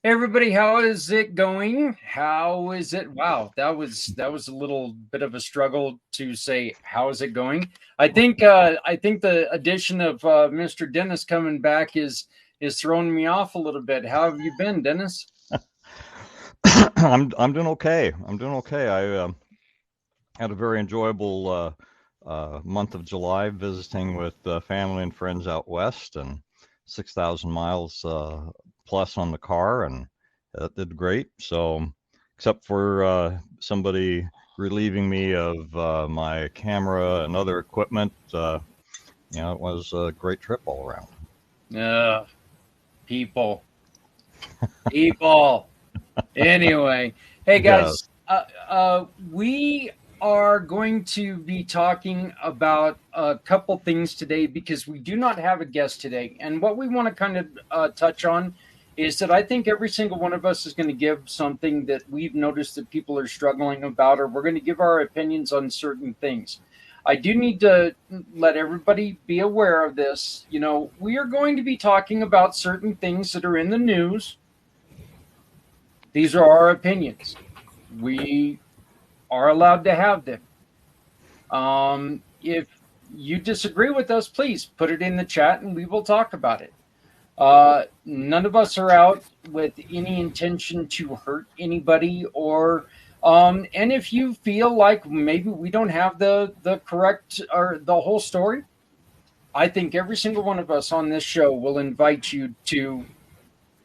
Hey everybody, how is it going? How is it? Wow, that was a little bit of a struggle to say how is it going. I think the addition of Mr. Dennis coming back is throwing me off a little bit. How have you been, Dennis? I'm doing okay. I'm doing okay. I had a very enjoyable month of July visiting with family and friends out west, and 6,000 miles plus on the car, and that did great. So, except for somebody relieving me of my camera and other equipment, it was a great trip all around. Uh, people, people. Anyway, hey Yeah. guys, we are going to be talking about a couple things today because we do not have a guest today. And what we want to kind of touch on is that I think every single one of us is going to give something that we've noticed that people are struggling about, or we're going to give our opinions on certain things. I do need to let everybody be aware of this. You know, we are going to be talking about certain things that are in the news. These are our opinions. We are allowed to have them. If you disagree with us, please put it in the chat and we will talk about it. None of us are out with any intention to hurt anybody, or and if you feel like maybe we don't have the correct or the whole story, I think every single one of us on this show will invite you to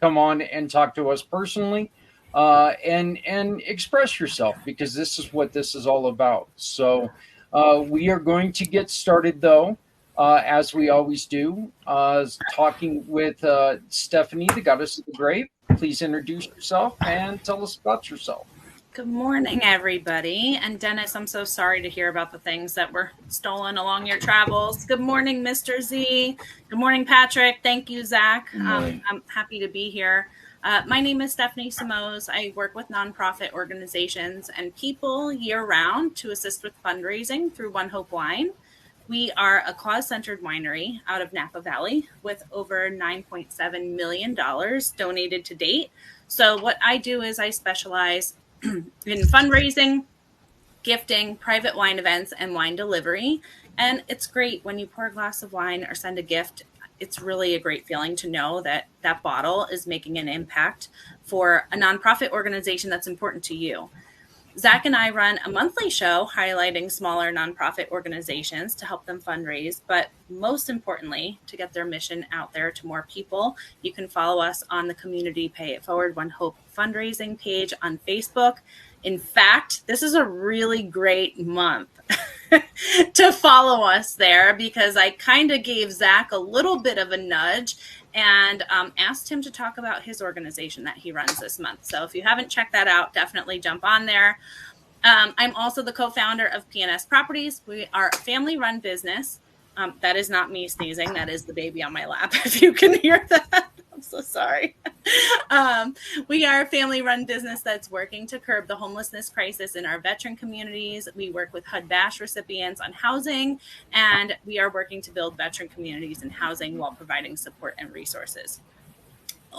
come on and talk to us personally, and express yourself, because this is what this is all about. So we are going to get started though, as we always do, talking with Stephanie, the goddess of the grave. Please introduce yourself and tell us about yourself. Good morning, everybody. And Dennis, I'm so sorry to hear about the things that were stolen along your travels. Good morning, Mr. Z. Good morning, Patrick. Thank you, Zach. I'm happy to be here. My name is Stephanie Simoes. I work with nonprofit organizations and people year-round to assist with fundraising through One Hope Wine. We are a cause-centered winery out of Napa Valley with over $9.7 million donated to date. So what I do is I specialize in fundraising, gifting, private wine events, and wine delivery. And it's great when you pour a glass of wine or send a gift. It's really a great feeling to know that that bottle is making an impact for a nonprofit organization that's important to you. Zach and I run a monthly show highlighting smaller nonprofit organizations to help them fundraise, but most importantly, to get their mission out there to more people. You can follow us on the Community Pay It Forward One Hope fundraising page on Facebook. In fact, this is a really great month to follow us there, because I kind of gave Zach a little bit of a nudge and asked him to talk about his organization that he runs this month. So if you haven't checked that out, definitely jump on there. I'm also the co-founder of PNS Properties. We are a family-run business. That is not me sneezing. That is the baby on my lap, if you can hear that. I'm so sorry. We are a family-run business that's working to curb the homelessness crisis in our veteran communities. We work with HUD-BASH recipients on housing, and we are working to build veteran communities and housing while providing support and resources.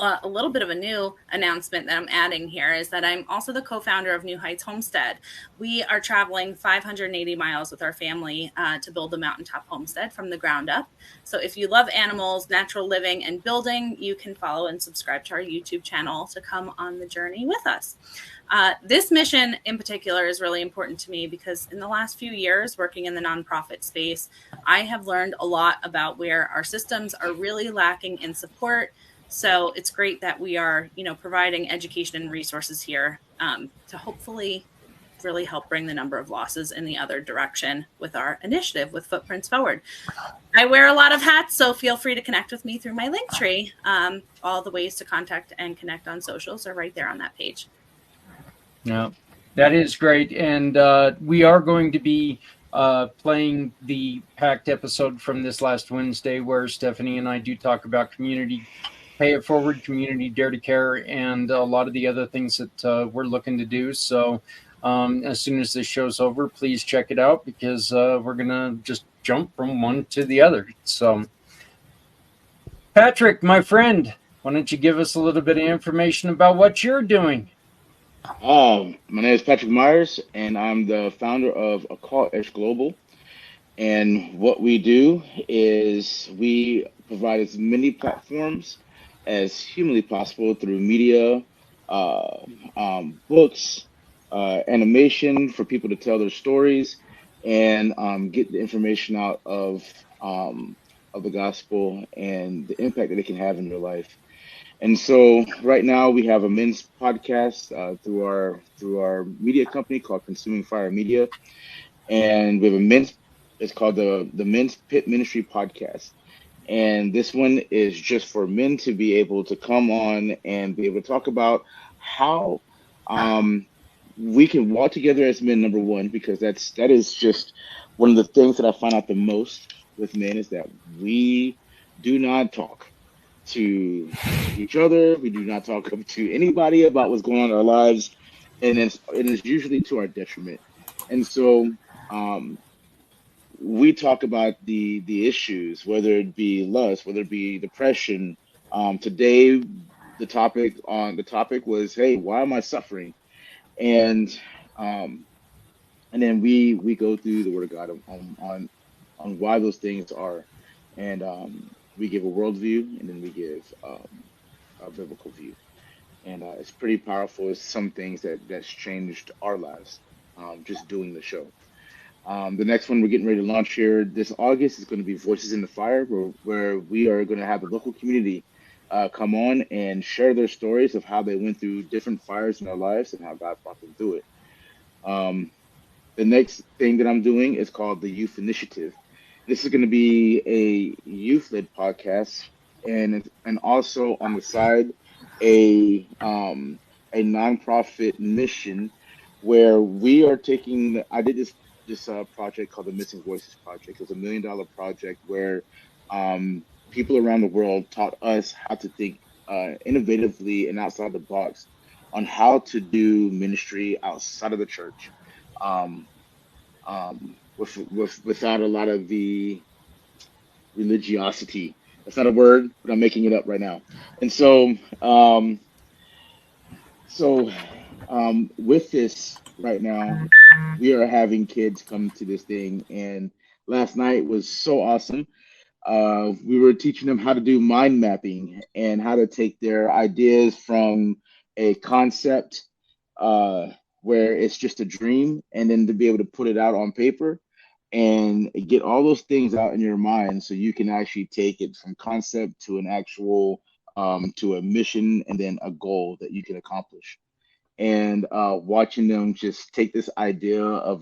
A little bit of a new announcement that I'm adding here is that I'm also the co-founder of New Heights Homestead. We are traveling 580 miles with our family to build a mountaintop homestead from the ground up. So if you love animals, natural living, and building, you can follow and subscribe to our YouTube channel to come on the journey with us. This mission in particular is really important to me because in the last few years working in the nonprofit space, I have learned a lot about where our systems are really lacking in support. So it's great that we are, providing education and resources here to hopefully really help bring the number of losses in the other direction with our initiative with Footprints Forward. I wear a lot of hats, so feel free to connect with me through my link tree. All the ways to contact and connect on socials are right there on that page. Yeah, that is great. And we are going to be playing the Pact episode from this last Wednesday where Stephanie and I do talk about community Pay It Forward, community Dare to Care, and a lot of the other things that we're looking to do. So as soon as this show's over, please check it out because we're going to just jump from one to the other. So, Patrick, my friend, why don't you give us a little bit of information about what you're doing? My name is Patrick Myers, and I'm the founder of Occult Edge Global. And what we do is we provide as many platforms as humanly possible through media, books, animation for people to tell their stories and get the information out of the gospel and the impact that it can have in their life. And so right now we have a men's podcast through our media company called Consuming Fire Media, and we have it's called the Men's Pit Ministry Podcast. And this one is just for men to be able to come on and be able to talk about how we can walk together as men, number one, because that is just one of the things that I find out the most with men is that we do not talk to each other. We do not talk to anybody about what's going on in our lives, and it's usually to our detriment. And so we talk about the issues, whether it be lust, whether it be depression. Today, the topic was, hey, why am I suffering? And then we go through the Word of God on why those things are, and we give a worldview, and then we give a biblical view, and it's pretty powerful. It's some things that's changed our lives, just doing the show. The next one we're getting ready to launch here this August is going to be Voices in the Fire, where we are going to have the local community come on and share their stories of how they went through different fires in their lives and how God brought them through it. The next thing that I'm doing is called the Youth Initiative. This is going to be a youth-led podcast, and also on the side a nonprofit mission where we are taking. I did this project called the Missing Voices Project. It was $1 million project where people around the world taught us how to think innovatively and outside the box on how to do ministry outside of the church, without a lot of the religiosity. That's not a word, but I'm making it up right now. And so, with this right now, we are having kids come to this thing, and last night was so awesome. We were teaching them how to do mind mapping and how to take their ideas from a concept where it's just a dream, and then to be able to put it out on paper and get all those things out in your mind so you can actually take it from concept to an actual to a mission and then a goal that you can accomplish. And watching them just take this idea of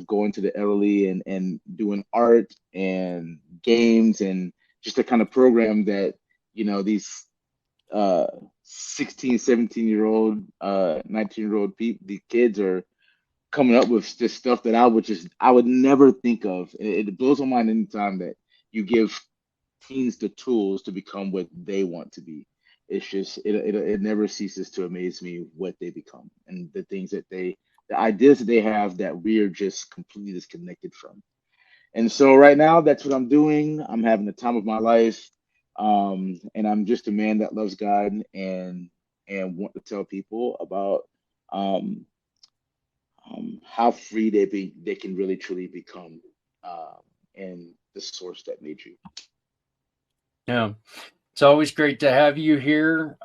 going to the elderly and doing art and games and just a kind of program that, these 16, 17-year-old, 19-year-old people, the kids are coming up with this stuff that I would never think of. It blows my mind anytime that you give teens the tools to become what they want to be. It's just, it never ceases to amaze me what they become and the things that the ideas that they have that we are just completely disconnected from. And so right now, that's what I'm doing. I'm having the time of my life. And I'm just a man that loves God and want to tell people about how free they can really truly become in the source that made you. Yeah. It's always great to have you here.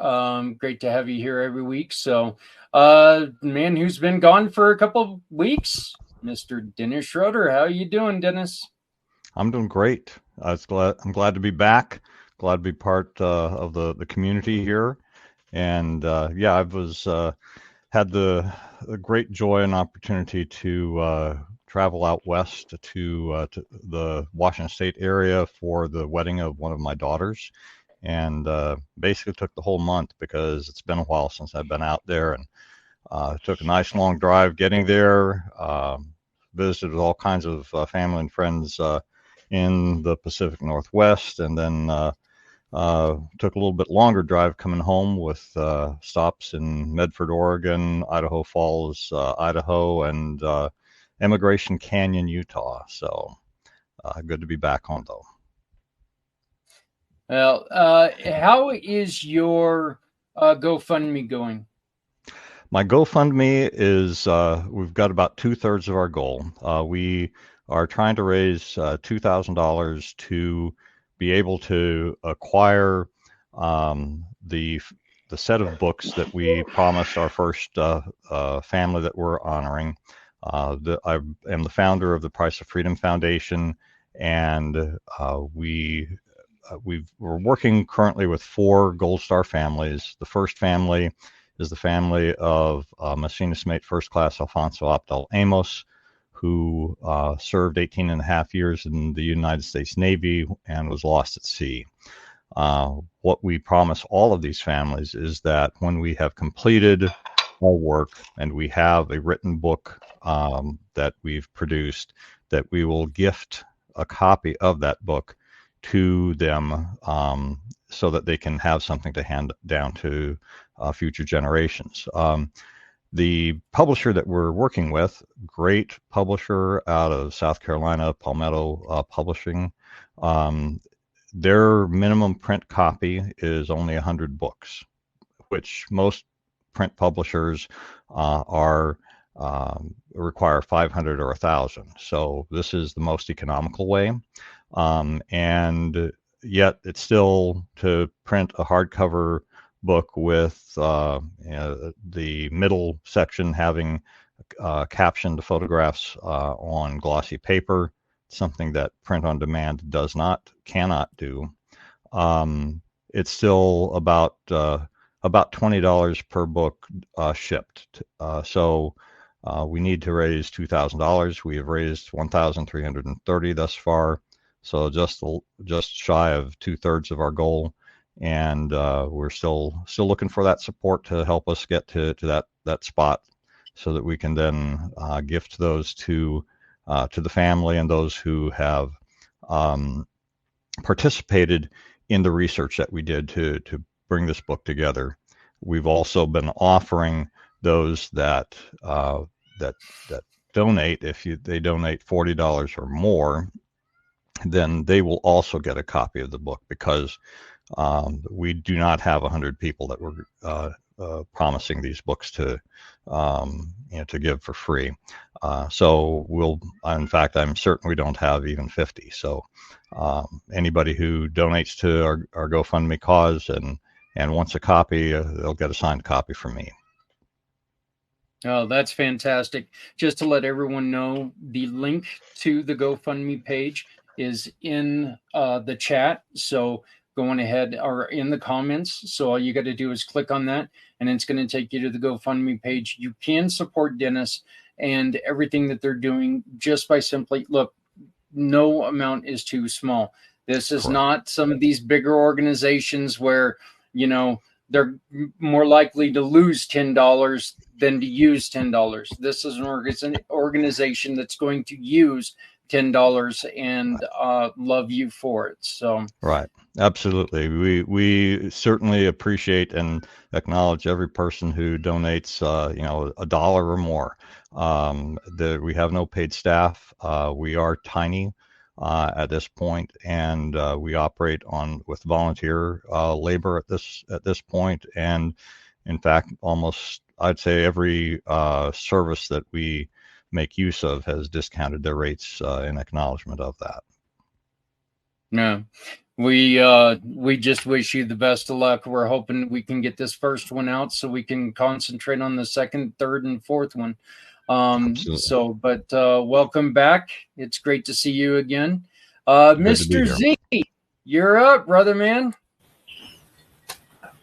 Great to have you here every week. So, man who's been gone for a couple of weeks, Mr. Dennis Schroeder. How are you doing, Dennis? I'm doing great. I'm glad to be back. Glad to be part of the community here. And I was had the great joy and opportunity to travel out west to the Washington State area for the wedding of one of my daughters, and basically took the whole month because it's been a while since I've been out there, and took a nice long drive getting there. Visited with all kinds of family and friends in the Pacific Northwest, and then took a little bit longer drive coming home with stops in Medford, Oregon, Idaho Falls, Idaho, and Emigration Canyon, Utah. So good to be back home, though. Well, how is your GoFundMe going? My GoFundMe is, we've got about 2/3 of our goal. We are trying to raise $2,000 to be able to acquire the set of books that we promised our first family that we're honoring. I am the founder of the Price of Freedom Foundation, and we're working currently with 4 Gold Star families. The first family is the family of Machinist Mate First Class Alfonso Abdel Amos, who served 18 and a half years in the United States Navy and was lost at sea. What we promise all of these families is that when we have completed our work and we have a written book that we've produced, that we will gift a copy of that book to them so that they can have something to hand down to future generations. The publisher that we're working with, great publisher out of South Carolina, Palmetto Publishing, their minimum print copy is only 100 books, which most print publishers require 500 or 1,000. So this is the most economical way. And yet it's still to print a hardcover book with the middle section having captioned photographs on glossy paper, something that print on demand cannot do. It's still about $20 per book shipped. So we need to raise $2,000. We have raised $1,330 thus far, so just shy of 2/3 of our goal. And we're still looking for that support to help us get to that spot, so that we can then gift those to the family and those who have participated in the research that we did to bring this book together. We've also been offering those that donate, if they donate $40 or more, then they will also get a copy of the book, because we do not have 100 people that we're promising these books to give for free. So in fact, I'm certain we don't have even 50. So anybody who donates to our GoFundMe cause and wants a copy, they'll get a signed copy from me. Oh, that's fantastic. Just to let everyone know, the link to the GoFundMe page is in the chat. So going ahead, or in the comments. So all you got to do is click on that, and it's going to take you to the GoFundMe page. You can support Dennis and everything that they're doing just by simply, look, no amount is too small. This is not some of these bigger organizations where, they're more likely to lose $10 than to use $10. This is an organization that's going to use $10 and love you for it. So right, absolutely. We certainly appreciate and acknowledge every person who donates $1 or more. We have no paid staff. We are tiny at this point, and we operate with volunteer labor at this point. And in fact, almost, I'd say, every service that we make use of has discounted their rates in acknowledgement of that. Yeah, we just wish you the best of luck. We're hoping we can get this first one out so we can concentrate on the second, third, and fourth one. Welcome back. It's great to see you again. Mr. Z, you're up, brother man.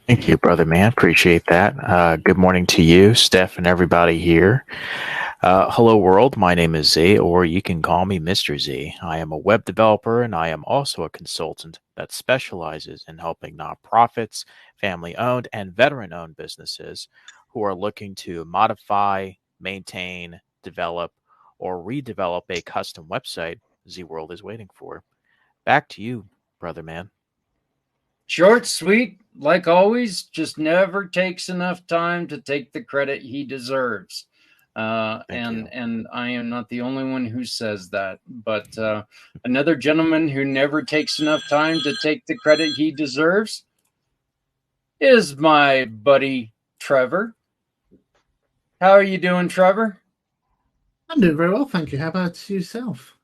Thank you, brother man. Appreciate that. Good morning to you, Steph, and everybody here. Hello, world. My name is Z, or you can call me Mr. Z. I am a web developer, and I am also a consultant that specializes in helping nonprofits, family-owned, and veteran-owned businesses who are looking to modify, maintain, develop, or redevelop a custom website Z World is waiting for. Back to you, brother man. Short, sweet, like always, just never takes enough time to take the credit he deserves. And I am not the only one who says that, but another gentleman who never takes enough time to take the credit he deserves is my buddy Trevor. How are you doing, Trevor? I'm doing very well, thank you. How about yourself?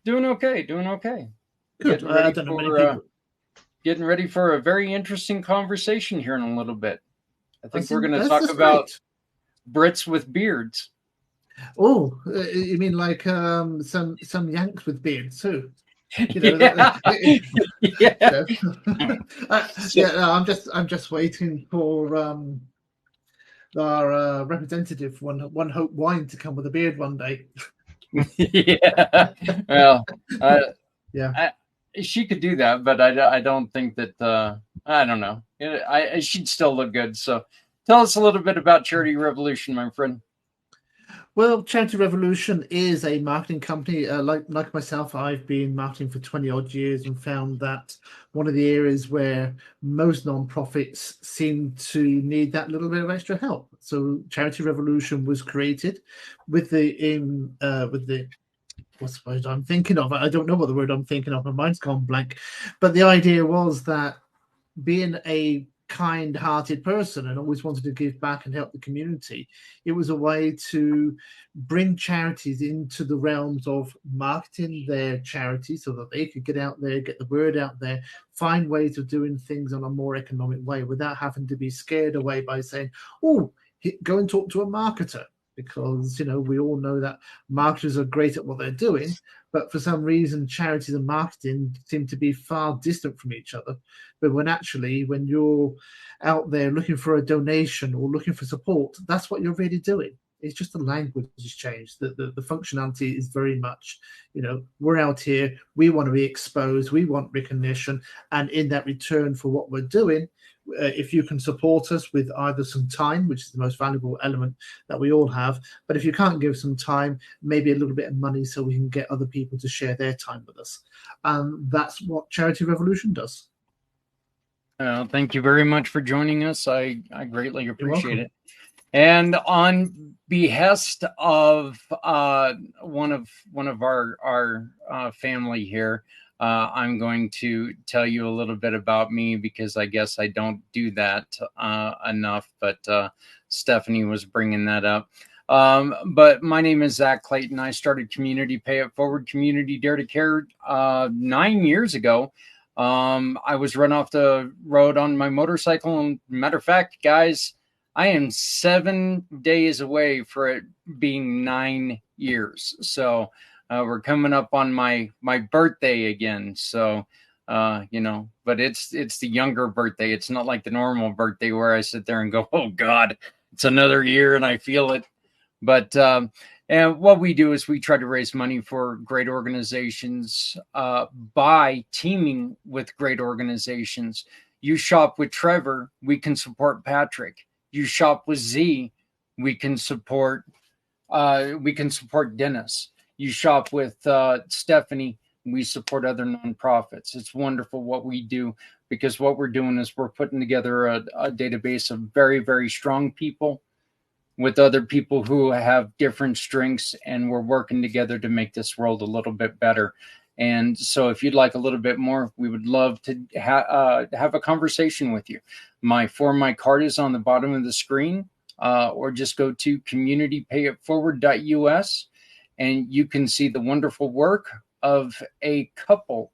Doing okay, doing okay. Good. I don't know many people. Getting ready for a very interesting conversation here in a little bit. I think we're going to talk that's about great. Brits with beards. Oh, you mean like some Yanks with beards too? You know, Yeah. Yeah. I'm just waiting for our representative One Hope Wine to come with a beard one day. Yeah. Well, yeah. She could do that, but I don't think that. I don't know. She'd still look good. So, tell us a little bit about Charity Revolution, my friend. Well, Charity Revolution is a marketing company. Like myself, I've been marketing for 20 odd years and found that one of the areas where most nonprofits seem to need that little bit of extra help. So Charity Revolution was created with the what's the word I'm thinking of? I don't know what the word I'm thinking of. My mind's gone blank. But the idea was that being a kind-hearted person and always wanted to give back and help the community, it was a way to bring charities into the realms of marketing their charity so that they could get out there, get the word out there, find ways of doing things on a more economic way without having to be scared away by saying, oh, go and talk to a marketer. Because, you know, we all know that marketers are great at what they're doing, but for some reason, charities and marketing seem to be far distant from each other. But when you're out there looking for a donation or looking for support, that's what you're really doing. It's just the language has changed. The functionality is very much, you know, we're out here, we want to be exposed, we want recognition, and in that return for what we're doing, if you can support us with either some time, which is the most valuable element that we all have, but if you can't give some time, maybe a little bit of money so we can get other people to share their time with us. That's what Charity Revolution does. Thank you very much for joining us. I greatly appreciate it. And on behest of one of our family here, I'm going to tell you a little bit about me because I guess I don't do that enough. But Stephanie was bringing that up. But my name is Zach Clayton. I started Community Pay It Forward, Community Dare to Care 9 years ago. I was run off the road on my motorcycle. And matter of fact, guys, I am 7 days away for it being 9 years. So we're coming up on my birthday again. So, you know, but it's the younger birthday. It's not like the normal birthday where I sit there and go, oh God, it's another year and I feel it. But, and what we do is we try to raise money for great organizations by teaming with great organizations. You shop with Trevor, we can support Patrick. You shop with Z, we can support Dennis. You shop with Stephanie, we support other nonprofits. It's wonderful what we do because what we're doing is we're putting together a database of very, very strong people with other people who have different strengths, and we're working together to make this world a little bit better. And so if you'd like a little bit more, we would love to have a conversation with you. My card is on the bottom of the screen, or just go to communitypayitforward.us, and you can see the wonderful work of a couple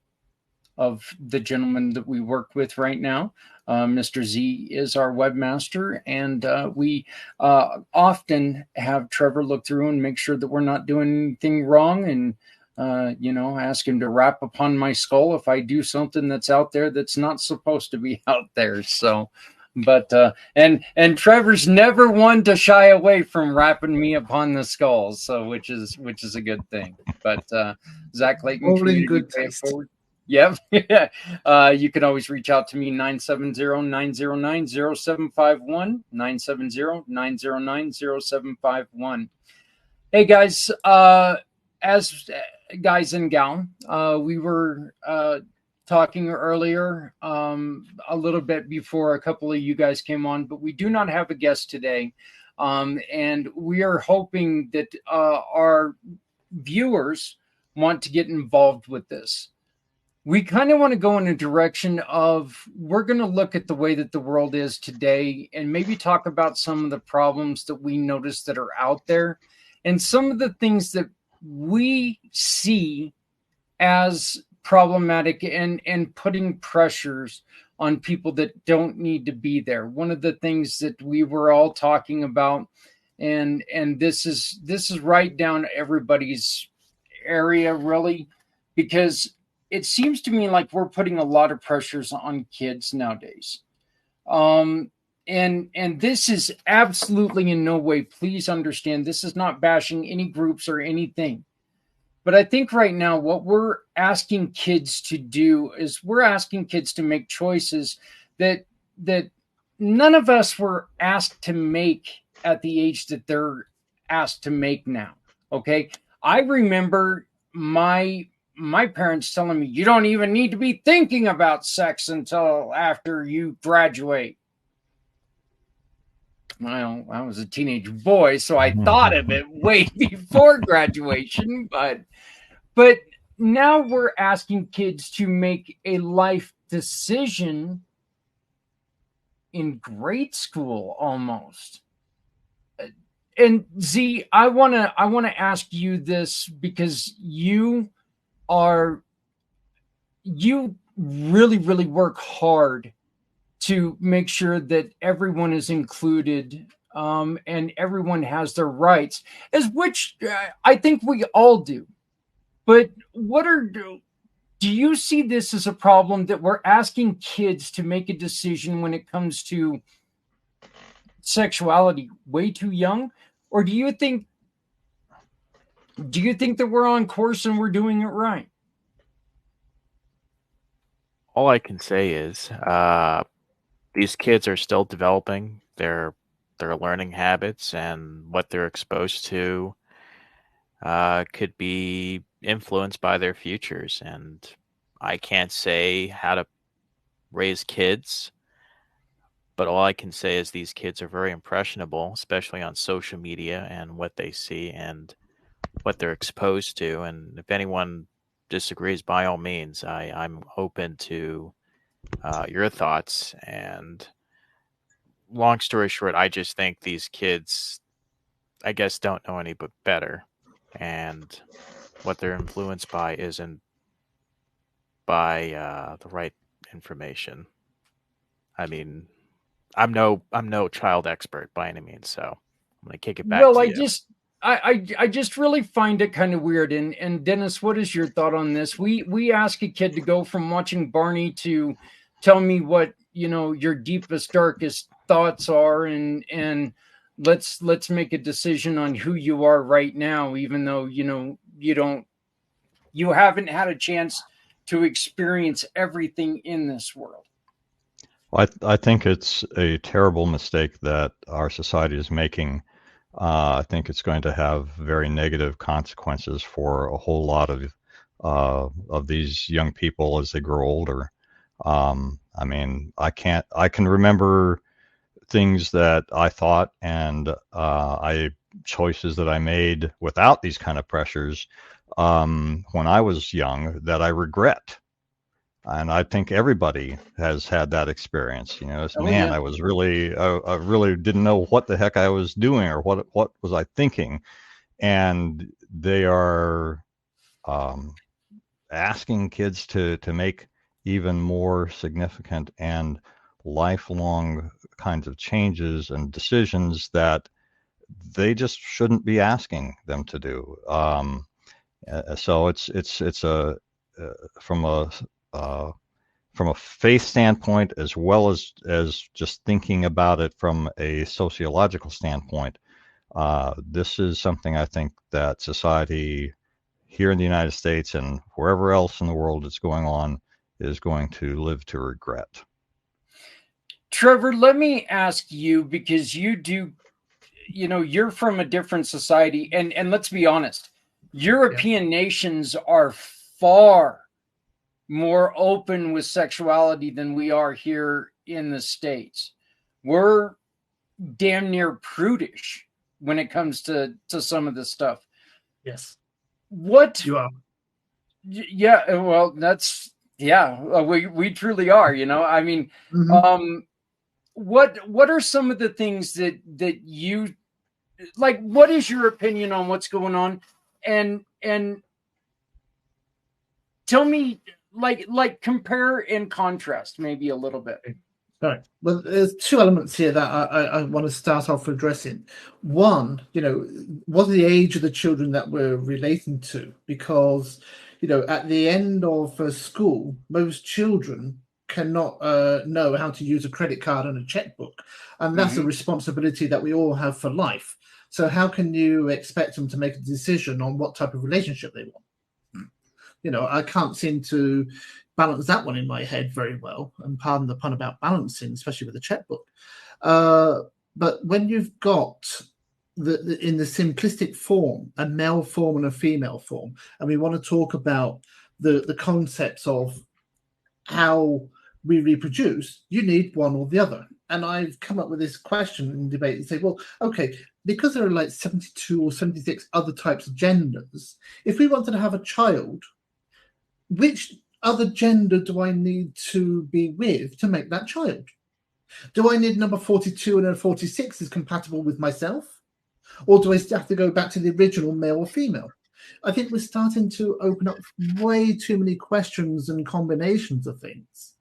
of the gentlemen that we work with right now. Mr. Z is our webmaster, and we often have Trevor look through and make sure that we're not doing anything wrong, and you know, ask him to rap upon my skull if I do something that's out there that's not supposed to be out there. So But and Trevor's never one to shy away from rapping me upon the skulls, so which is a good thing. But Zach Clayton, All in Community good Pay It taste. Forward. Yep. You can always reach out to me 970-909-0751, 970-909-0751. Hey guys, as guys and gal, we were talking earlier a little bit before a couple of you guys came on, but we do not have a guest today. And we are hoping that our viewers want to get involved with this. We kind of want to go in a direction of we're going to look at the way that the world is today and maybe talk about some of the problems that we notice that are out there and some of the things that we see as problematic and putting pressures on people that don't need to be there. One of the things that we were all talking about, and this is right down everybody's area really, because it seems to me like we're putting a lot of pressures on kids nowadays. And this is absolutely in no way, please understand, this is not bashing any groups or anything. But I think right now what we're asking kids to do is we're asking kids to make choices that none of us were asked to make at the age that they're asked to make now. Okay. I remember my parents telling me, you don't even need to be thinking about sex until after you graduate. Well, I was a teenage boy, so I thought of it way before graduation, but now we're asking kids to make a life decision in grade school almost. And Z, I want to ask you this because you really, really work hard to make sure that everyone is included and everyone has their rights, as which I think we all do. But do you see this as a problem that we're asking kids to make a decision when it comes to sexuality way too young? Or do you think that we're on course and we're doing it right? All I can say is these kids are still developing their learning habits, and what they're exposed to could be influenced by their futures. And I can't say how to raise kids, but all I can say is these kids are very impressionable, especially on social media and what they see and what they're exposed to. And if anyone disagrees, by all means, I'm open to your thoughts. And long story short, I just think these kids, I guess, don't know any but better, and what they're influenced by isn't by the right information. I mean, I'm no child expert by any means, so I'm gonna kick it back to you. I just really find it kind of weird. And Dennis, what is your thought on this? We ask a kid to go from watching Barney to tell me what, your deepest, darkest thoughts are, and let's make a decision on who you are right now, even though, you haven't had a chance to experience everything in this world. Well, I think it's a terrible mistake that our society is making. I think it's going to have very negative consequences for a whole lot of these young people as they grow older. I mean, I can remember things that I thought and choices that I made without these kind of pressures when I was young that I regret. And I think everybody has had that experience. I was I really didn't know what the heck I was doing or what was I thinking. And they are asking kids to make even more significant and lifelong kinds of changes and decisions that they just shouldn't be asking them to do. So it's from from a faith standpoint, as well as just thinking about it from a sociological standpoint, this is something I think that society here in the United States and wherever else in the world it's going on is going to live to regret. Trevor, let me ask you, because you're from a different society, and let's be honest, European nations are far more open with sexuality than we are here in the States. We're damn near prudish when it comes to some of this stuff. Yes. What you are? Yeah, well, we truly are. I mean, what are some of the things that you like? What is your opinion on what's going on? And tell me, like compare and contrast maybe a little bit. Right. Well, there's two elements here that I want to start off addressing. One, what are the age of the children that we're relating to? Because, at the end of school, most children cannot know how to use a credit card and a checkbook. And that's a responsibility that we all have for life. So how can you expect them to make a decision on what type of relationship they want? I can't seem to balance that one in my head very well, and pardon the pun about balancing, especially with a checkbook. But when you've got in the simplistic form, a male form and a female form, and we want to talk about the concepts of how we reproduce, you need one or the other. And I've come up with this question in debate and say, well, okay, because there are like 72 or 76 other types of genders, if we wanted to have a child, which other gender do I need to be with to make that child? Do I need number 42 and a 46 is compatible with myself? Or do I have to go back to the original male or female? I think we're starting to open up way too many questions and combinations of things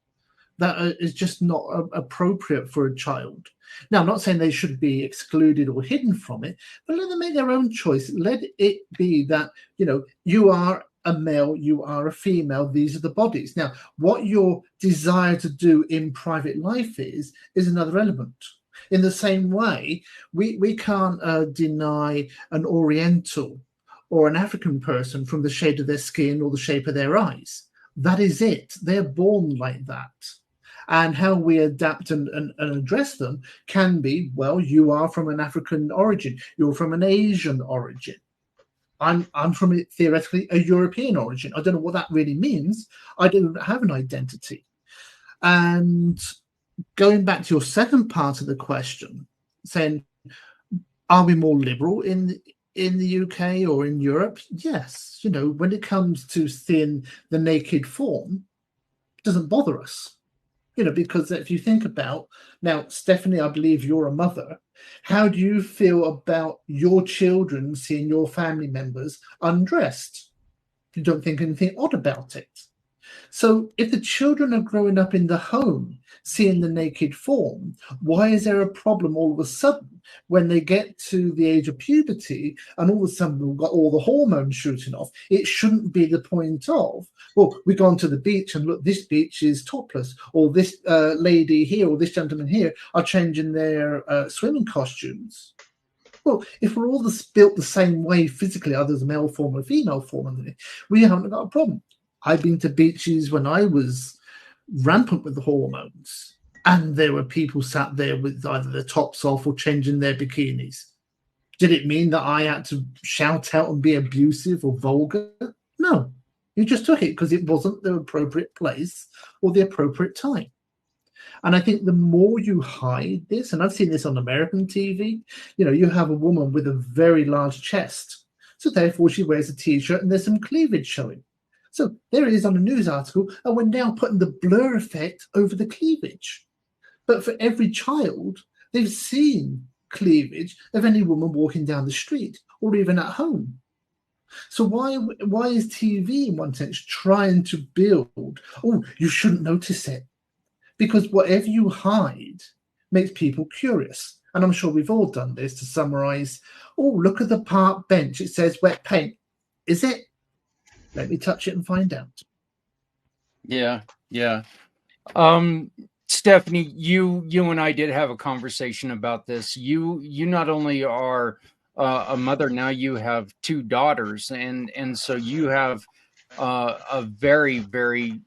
that is just not appropriate for a child. Now, I'm not saying they should be excluded or hidden from it, but let them make their own choice. Let it be that, you are a male, you are a female, these are the bodies. Now, what your desire to do in private life is another element. In the same way, we can't deny an Oriental or an African person from the shade of their skin or the shape of their eyes. That is it. They're born like that. And how we adapt and address them can be, well, you are from an African origin, you're from an Asian origin. I'm from theoretically a European origin. I don't know what that really means. I don't have an identity. And going back to your second part of the question, saying, are we more liberal in the UK or in Europe? Yes. When it comes to seeing the naked form, it doesn't bother us. Because if you think about, now, Stephanie, I believe you're a mother. How do you feel about your children seeing your family members undressed? You don't think anything odd about it. So if the children are growing up in the home, seeing the naked form, why is there a problem all of a sudden when they get to the age of puberty and all of a sudden we've got all the hormones shooting off? It shouldn't be the point of, well, we've gone to the beach and look, this beach is topless, or this lady here or this gentleman here are changing their swimming costumes. Well, if we're all built the same way physically, others male form or female form, we haven't got a problem. I've been to beaches when I was rampant with the hormones, and there were people sat there with either their tops off or changing their bikinis. Did it mean that I had to shout out and be abusive or vulgar? No. You just took it because it wasn't the appropriate place or the appropriate time. And I think the more you hide this, and I've seen this on American TV, you have a woman with a very large chest. So therefore she wears a T-shirt and there's some cleavage showing. So there it is on a news article, and we're now putting the blur effect over the cleavage. But for every child, they've seen cleavage of any woman walking down the street or even at home. So why is TV, in one sense, trying to build, oh, you shouldn't notice it? Because whatever you hide makes people curious. And I'm sure we've all done this to summarize, oh, look at the park bench. It says wet paint. Is it? Let me touch it and find out. Yeah. Stephanie, you and I did have a conversation about this. You not only are a mother, now you have two daughters, and so you have a very, very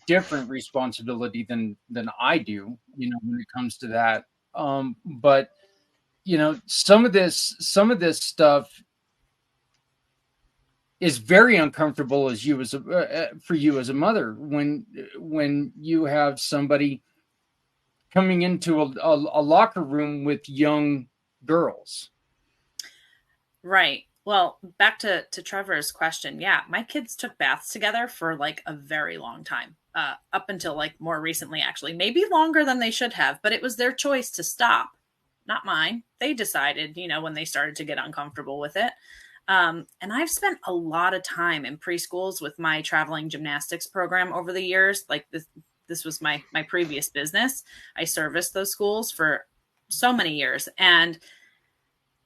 different responsibility than I do, when it comes to that. But some of this stuff is very uncomfortable for you as a mother when you have somebody coming into a locker room with young girls. Right. Well, back to Trevor's question. Yeah, my kids took baths together for like a very long time, up until like more recently, actually, maybe longer than they should have, but it was their choice to stop, not mine. They decided, when they started to get uncomfortable with it. And I've spent a lot of time in preschools with my traveling gymnastics program over the years. Like this was my previous business. I serviced those schools for so many years. And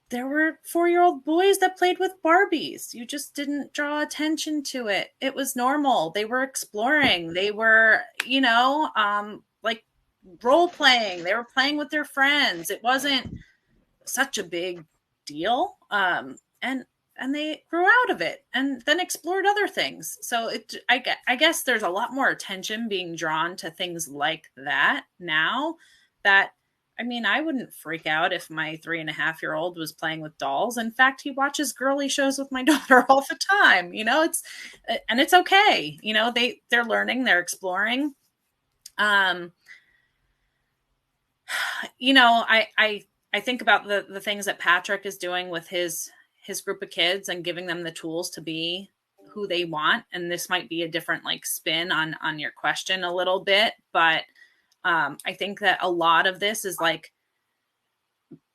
there were 4-year-old boys that played with Barbies. You just didn't draw attention to it. It was normal. They were exploring. They were, like role playing. They were playing with their friends. It wasn't such a big deal. And they grew out of it and then explored other things. So I guess there's a lot more attention being drawn to things like that now. That, I wouldn't freak out if my 3.5-year-old was playing with dolls. In fact, he watches girly shows with my daughter all the time. It's okay. They're learning, they're exploring. I think about the things that Patrick is doing with his group of kids and giving them the tools to be who they want. And this might be a different spin on your question a little bit, but I think that a lot of this is like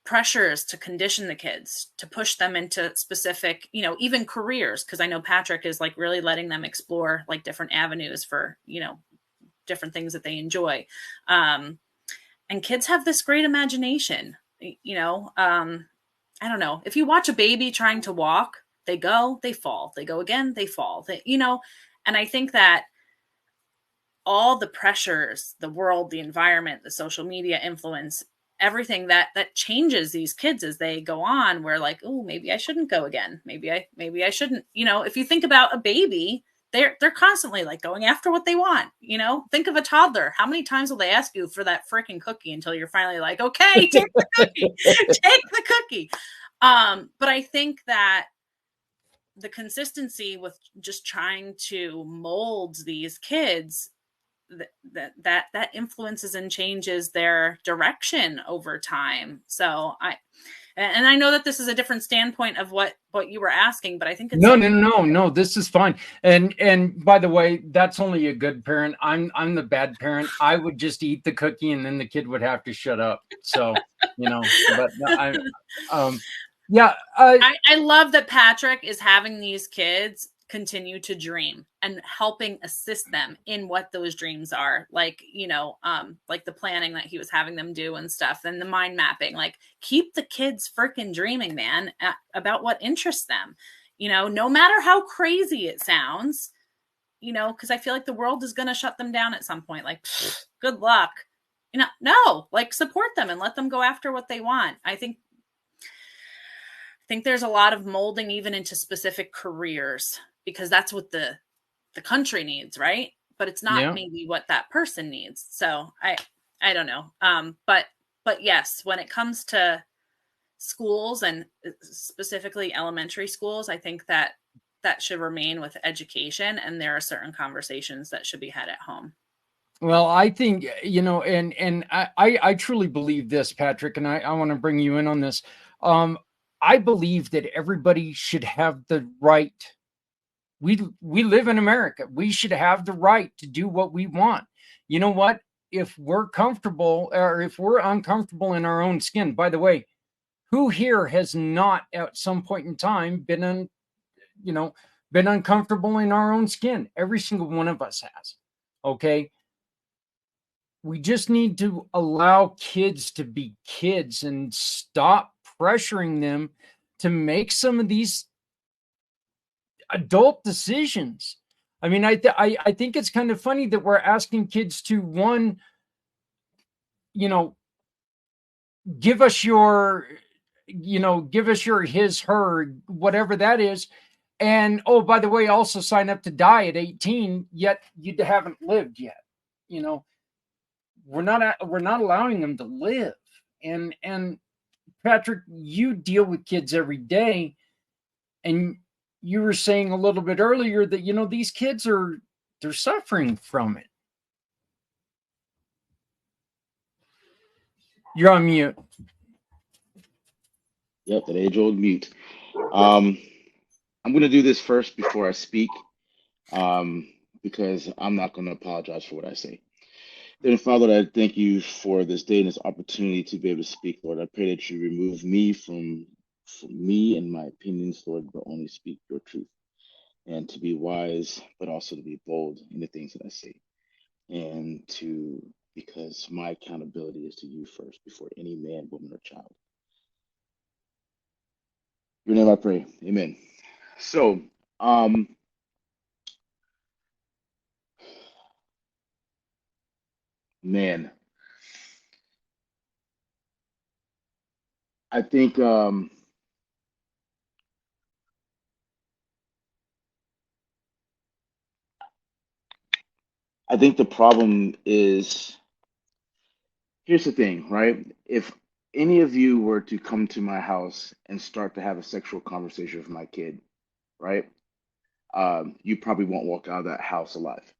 pressures to condition the kids, to push them into specific, even careers. Cause I know Patrick is like really letting them explore like different avenues for, different things that they enjoy. And kids have this great imagination, I don't know. If you watch a baby trying to walk, they go, they fall, they go again, they fall, and I think that all the pressures, the world, the environment, the social media influence, everything that changes these kids as they go on, we're like, oh, maybe I shouldn't go again. Maybe I shouldn't, if you think about a baby, they're constantly like going after what they want. Think of a toddler. How many times will they ask you for that freaking cookie until you're finally like, okay, take the cookie, take the cookie. But I think that the consistency with just trying to mold these kids, that influences and changes their direction over time. So I know that this is a different standpoint of what you were asking, but I think it's no, this is fine. And by the way, that's only a good parent. I'm the bad parent. I would just eat the cookie and then the kid would have to shut up. So, but I love that Patrick is having these kids continue to dream and helping assist them in what those dreams are, like like the planning that he was having them do and stuff, and the mind mapping. Like, keep the kids freaking dreaming, man, about what interests them, no matter how crazy it sounds, because I feel like the world is going to shut them down at some point. Like, good luck. No, like, support them and let them go after what they want. I think there's a lot of molding even into specific careers, because that's what the country needs, right? But it's not maybe what that person needs. So I don't know. But yes, when it comes to schools and specifically elementary schools, I think that should remain with education, and there are certain conversations that should be had at home. Well, I think, and I truly believe this, Patrick, and I want to bring you in on this. I believe that everybody should have the right. We live in America. We should have the right to do what we want. You know what? If we're comfortable, or if we're uncomfortable in our own skin, by the way, who here has not at some point in time been uncomfortable in our own skin? Every single one of us has. Okay. We just need to allow kids to be kids and stop pressuring them to make some of these adult decisions. I mean, I think it's kind of funny that we're asking kids to, one, give us your, give us your his, her, whatever that is. And oh, by the way, also sign up to die at 18, yet you haven't lived yet. We're not allowing them to live. And Patrick, you deal with kids every day, and you were saying a little bit earlier that these kids they're suffering from it. You're on mute. Yep, that age-old mute. I'm going to do this first before I speak, because I'm not going to apologize for what I say. Then, Father, I thank you for this day and this opportunity to be able to speak, Lord. I pray that you remove me from me and my opinions, Lord, but only speak your truth, and to be wise, but also to be bold in the things that I say, and because my accountability is to you first before any man, woman, or child. In your name I pray. Amen. So, man, I think the problem is, here's the thing, right? If any of you were to come to my house and start to have a sexual conversation with my kid, right? You probably won't walk out of that house alive,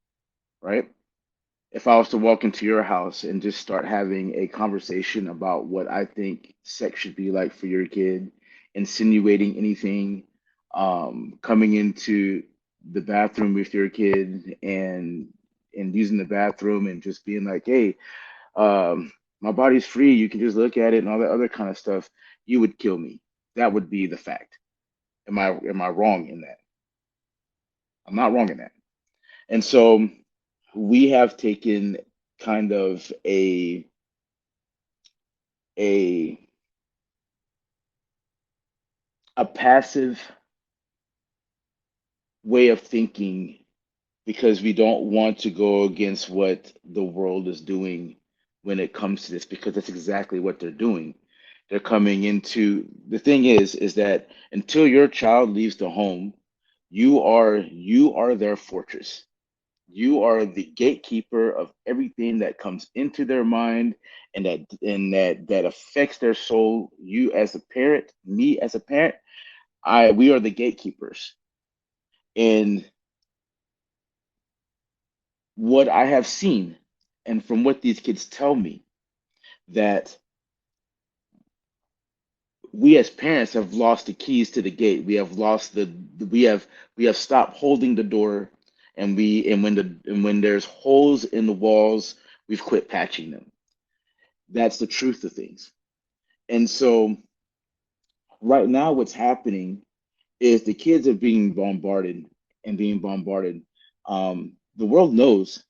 right? If I was to walk into your house and just start having a conversation about what I think sex should be like for your kid, insinuating anything, coming into the bathroom with your kid and using the bathroom and just being like, hey, my body's free, you can just look at it and all that other kind of stuff, you would kill me. That would be the fact. Am I wrong in that? I'm not wrong in that. And so we have taken kind of a passive way of thinking because we don't want to go against what the world is doing when it comes to this, because that's exactly what they're doing. They're coming into, the thing is that until your child leaves the home, you are their fortress. You are the gatekeeper of everything that comes into their mind and that affects their soul. You as a parent, me as a parent, we are the gatekeepers. And what I have seen, and from what these kids tell me, that we as parents have lost the keys to the gate. We have lost we have stopped holding the door, and when there's holes in the walls, we've quit patching them. That's the truth of things. And so right now what's happening is the kids are being bombarded and being bombarded. The world knows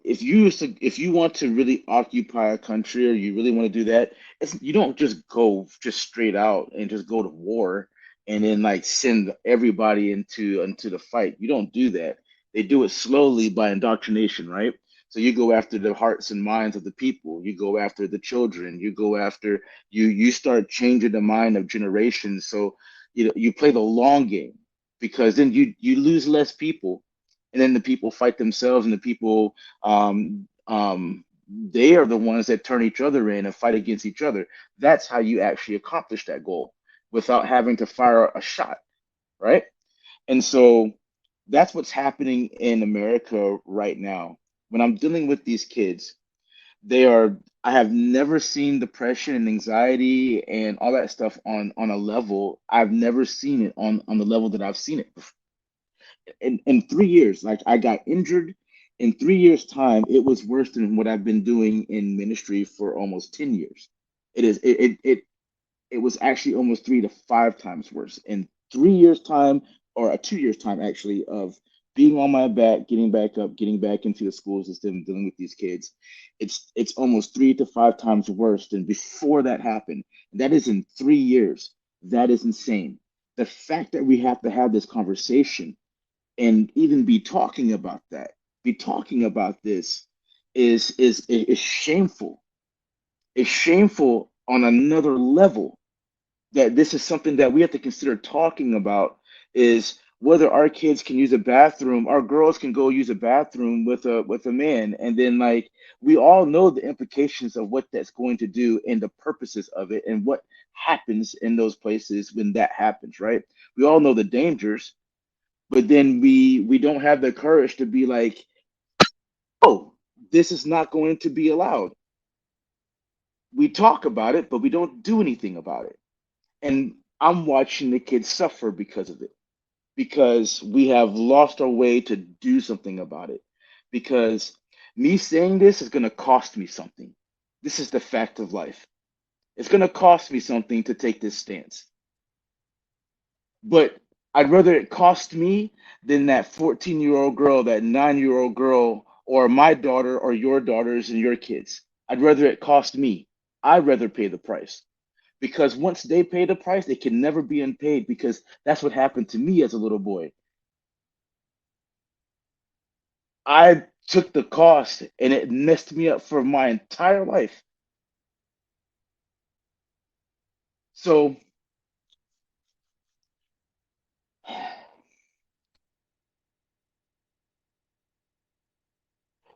if you want to really occupy a country, or you really want to do that, you don't just go just straight out and just go to war and then like send everybody into the fight. You don't do that. They do it slowly by indoctrination, right? So you go after the hearts and minds of the people. You go after the children. You go after you start changing the mind of generations. So you play the long game, because then you lose less people, and then the people fight themselves, and the people they are the ones that turn each other in and fight against each other. That's how you actually accomplish that goal without having to fire a shot, right? And so that's what's happening in America right now. When I'm dealing with these kids, I have never seen depression and anxiety and all that stuff on a level. I've never seen it on the level that I've seen it in 3 years. Like, I got injured in 3 years time. It was worse than what I've been doing in ministry for almost 10 years. It was actually almost 3 to 5 times worse in 3 years time, or a 2 years time actually, of being on my back, getting back up, getting back into the school system, dealing with these kids. It's almost 3 to 5 times worse than before that happened. That is in 3 years. That is insane. The fact that we have to have this conversation and even be talking about that, be talking about this is shameful. It's shameful on another level, that this is something that we have to consider talking about, is whether our kids can use a bathroom, our girls can go use a bathroom with a man, and then like we all know the implications of what that's going to do and the purposes of it and what happens in those places when that happens, right? We all know the dangers, but then we don't have the courage to be like, oh, this is not going to be allowed. We talk about it, but we don't do anything about it. And I'm watching the kids suffer because of it, because we have lost our way to do something about it. Because me saying this is going to cost me something. This is the fact of life. It's going to cost me something to take this stance. But I'd rather it cost me than that 14-year-old girl, that 9-year-old girl, or my daughter, or your daughters and your kids. I'd rather it cost me. I'd rather pay the price. Because once they pay the price, they can never be unpaid, because that's what happened to me as a little boy. I took the cost and it messed me up for my entire life. So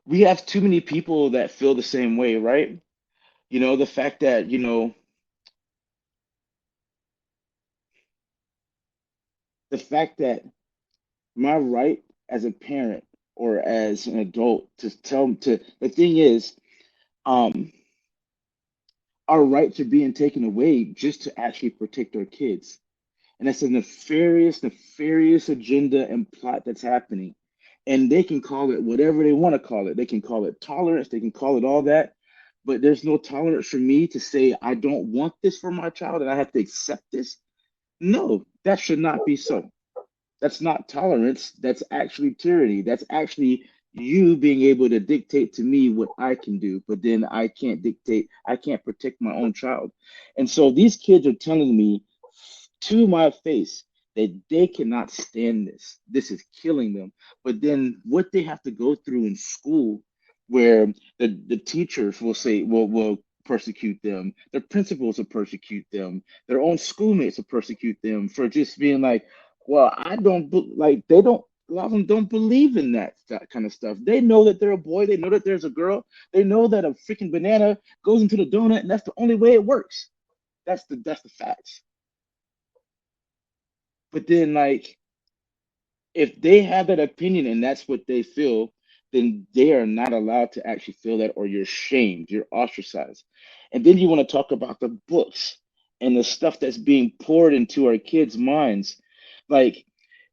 we have too many people that feel the same way, right? The fact that, the fact that my right as a parent or as an adult to tell to the thing is, um, our rights are being taken away just to actually protect our kids. And that's a nefarious agenda and plot that's happening. And they can call it whatever they want to call it. They can call it tolerance, they can call it all that. But there's no tolerance for me to say, I don't want this for my child and I have to accept this. No, that should not be so. That's not tolerance. That's actually tyranny. That's actually you being able to dictate to me what I can do, but then I can't dictate, I can't protect my own child. And so these kids are telling me to my face that they cannot stand this. This is killing them. But then what they have to go through in school, where the teachers will say, will persecute them, their principals will persecute them, their own schoolmates will persecute them for just being like, well, I don't like they don't. A lot of them don't believe in that kind of stuff. They know that they're a boy. They know that there's a girl. They know that a freaking banana goes into the donut, and that's the only way it works. That's the facts. But then, like, if they have that opinion and that's what they feel, then they are not allowed to actually feel that, or you're shamed, you're ostracized. And then you want to talk about the books and the stuff that's being poured into our kids' minds. Like,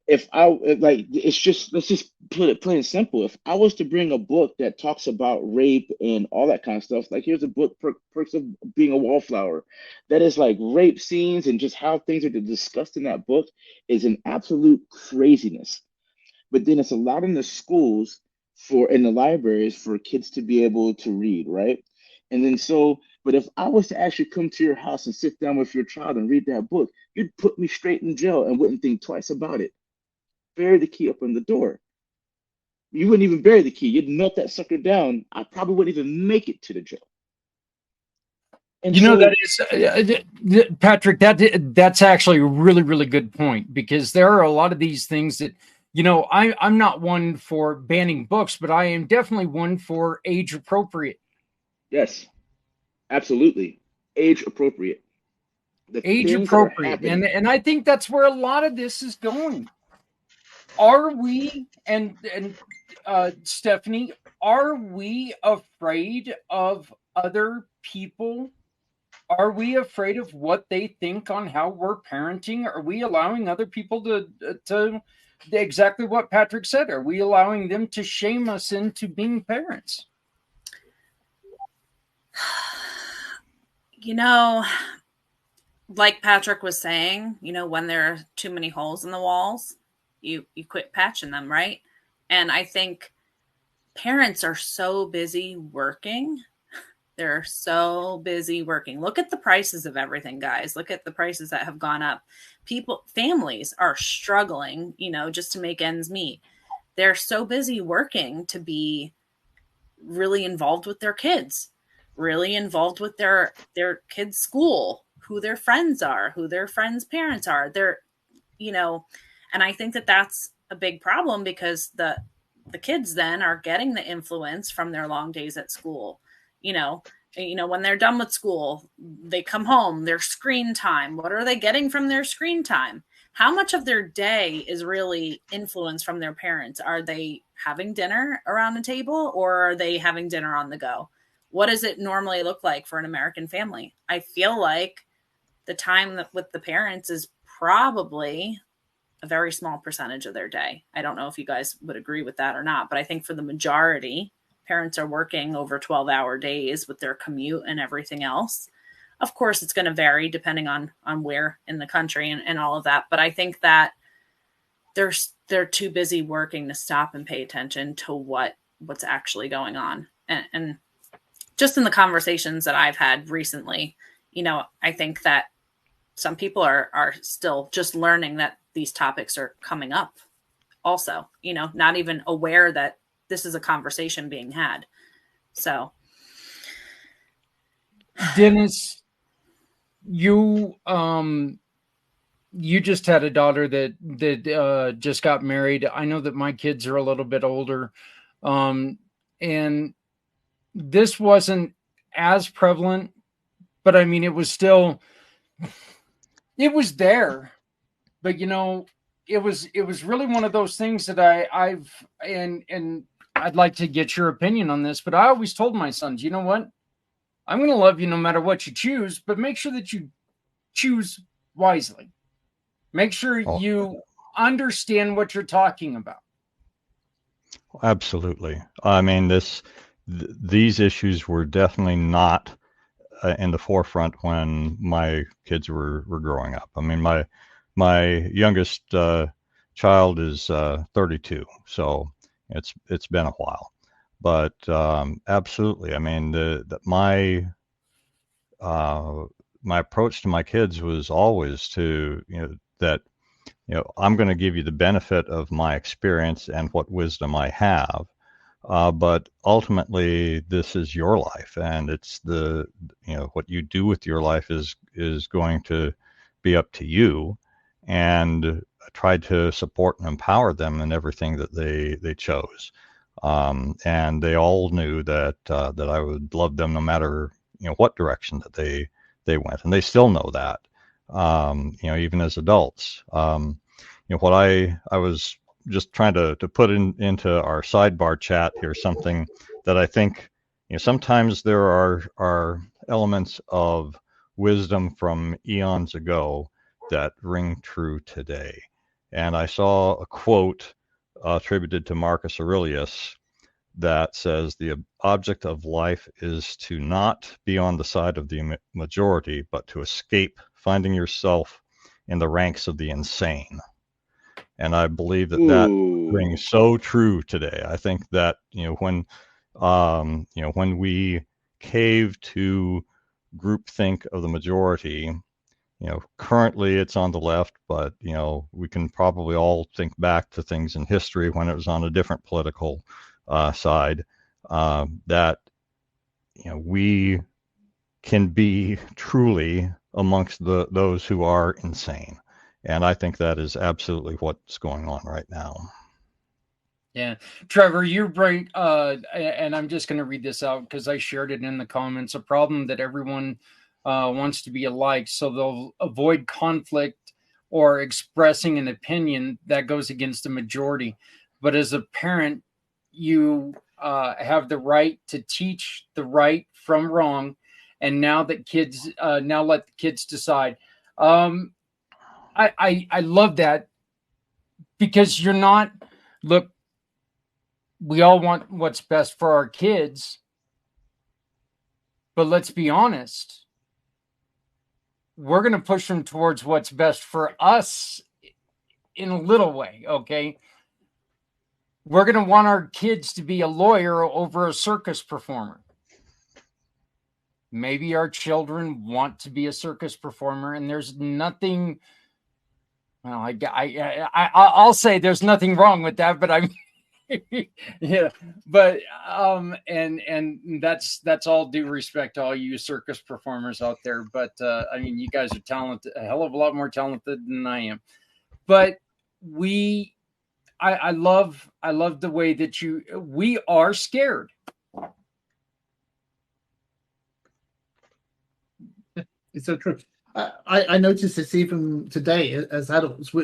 like, it's just, let's just put it plain and simple. If I was to bring a book that talks about rape and all that kind of stuff, like here's a book, Perks of Being a Wallflower, that is like rape scenes and just how things are discussed in that book is an absolute craziness. But then it's allowed in the schools, for in the libraries, for kids to be able to read, right? And then so, but if I was to actually come to your house and sit down with your child and read that book, you'd put me straight in jail and wouldn't think twice about it. Bury the key up on the door. You wouldn't even bury the key. You'd melt that sucker down. I probably wouldn't even make it to the jail. And That so, is, Patrick, that's actually a really, really good point, because there are a lot of these things that, I'm not one for banning books, but I am definitely one for age appropriate. yes, absolutely. Age appropriate. The Age things that are appropriate. happening. And I think that's where a lot of this is going. Are we, and Stephanie, are we afraid of other people? Are we afraid of what they think on how we're parenting? Are we allowing other people to exactly what Patrick said? Are we allowing them to shame us into being parents? Like Patrick was saying, when there are too many holes in the walls, you quit patching them, right? And I think parents are so busy working They're so busy working. Look at the prices of everything, guys. Look at the prices that have gone up. Families are struggling, just to make ends meet. They're so busy working to be really involved with their kids, really involved with their kids' school, who their friends are, who their friends' parents are. And I think that that's a big problem, because the kids then are getting the influence from their long days at school. When they're done with school, they come home, their screen time. What are they getting from their screen time? How much of their day is really influenced from their parents? Are they having dinner around the table, or are they having dinner on the go? What does it normally look like for an American family? I feel like the time with the parents is probably a very small percentage of their day. I don't know if you guys would agree with that or not, but I think for the majority, parents are working over 12-hour days with their commute and everything else. Of course, it's going to vary depending on where in the country and all of that. But I think that they're too busy working to stop and pay attention to what's actually going on. And just in the conversations that I've had recently, I think that some people are still just learning that these topics are coming up also, not even aware that this is a conversation being had. So, Dennis, you just had a daughter that just got married. I know that my kids are a little bit older, and this wasn't as prevalent, but I mean, it was there. But it was really one of those things that and I'd like to get your opinion on this, but I always told my sons, you know what? I'm going to love you no matter what you choose, but make sure that you choose wisely. Make sure you understand what you're talking about. Absolutely. I mean, these issues were definitely not in the forefront when my kids were growing up. I mean, my youngest child is 32, so it's been a while. But absolutely, I mean, my approach to my kids was always to I'm going to give you the benefit of my experience and what wisdom I have. But ultimately, this is your life, and it's what you do with your life is going to be up to you. And I tried to support and empower them in everything that they chose. And they all knew that I would love them no matter what direction that they went, and they still know that. Even as adults. What I was just trying to put into our sidebar chat here, something that I think, sometimes there are elements of wisdom from eons ago that ring true today. And I saw a quote attributed to Marcus Aurelius that says, the object of life is to not be on the side of the majority, but to escape finding yourself in the ranks of the insane. And I believe that rings so true today. I think that, when we cave to groupthink of the majority, currently it's on the left, but, we can probably all think back to things in history when it was on a different political side, that, we can be truly amongst those who are insane. And I think that is absolutely what's going on right now. Yeah. Trevor, you're right. And I'm just going to read this out because I shared it in the comments. A problem that everyone wants to be alike, so they'll avoid conflict or expressing an opinion that goes against the majority. But as a parent, you have the right to teach the right from wrong. And now that kids, now let the kids decide. I love that, because you're not, look, we all want what's best for our kids, but let's be honest, we're going to push them towards what's best for us in a little way, okay? We're going to want our kids to be a lawyer over a circus performer. Maybe our children want to be a circus performer, and there's nothing. Well, I'll say there's nothing wrong with that, but I'm yeah, but and that's all due respect to all you circus performers out there. But I mean, you guys are talented, a hell of a lot more talented than I am. But I love the way that we are scared. It's so true. I notice this even today as adults.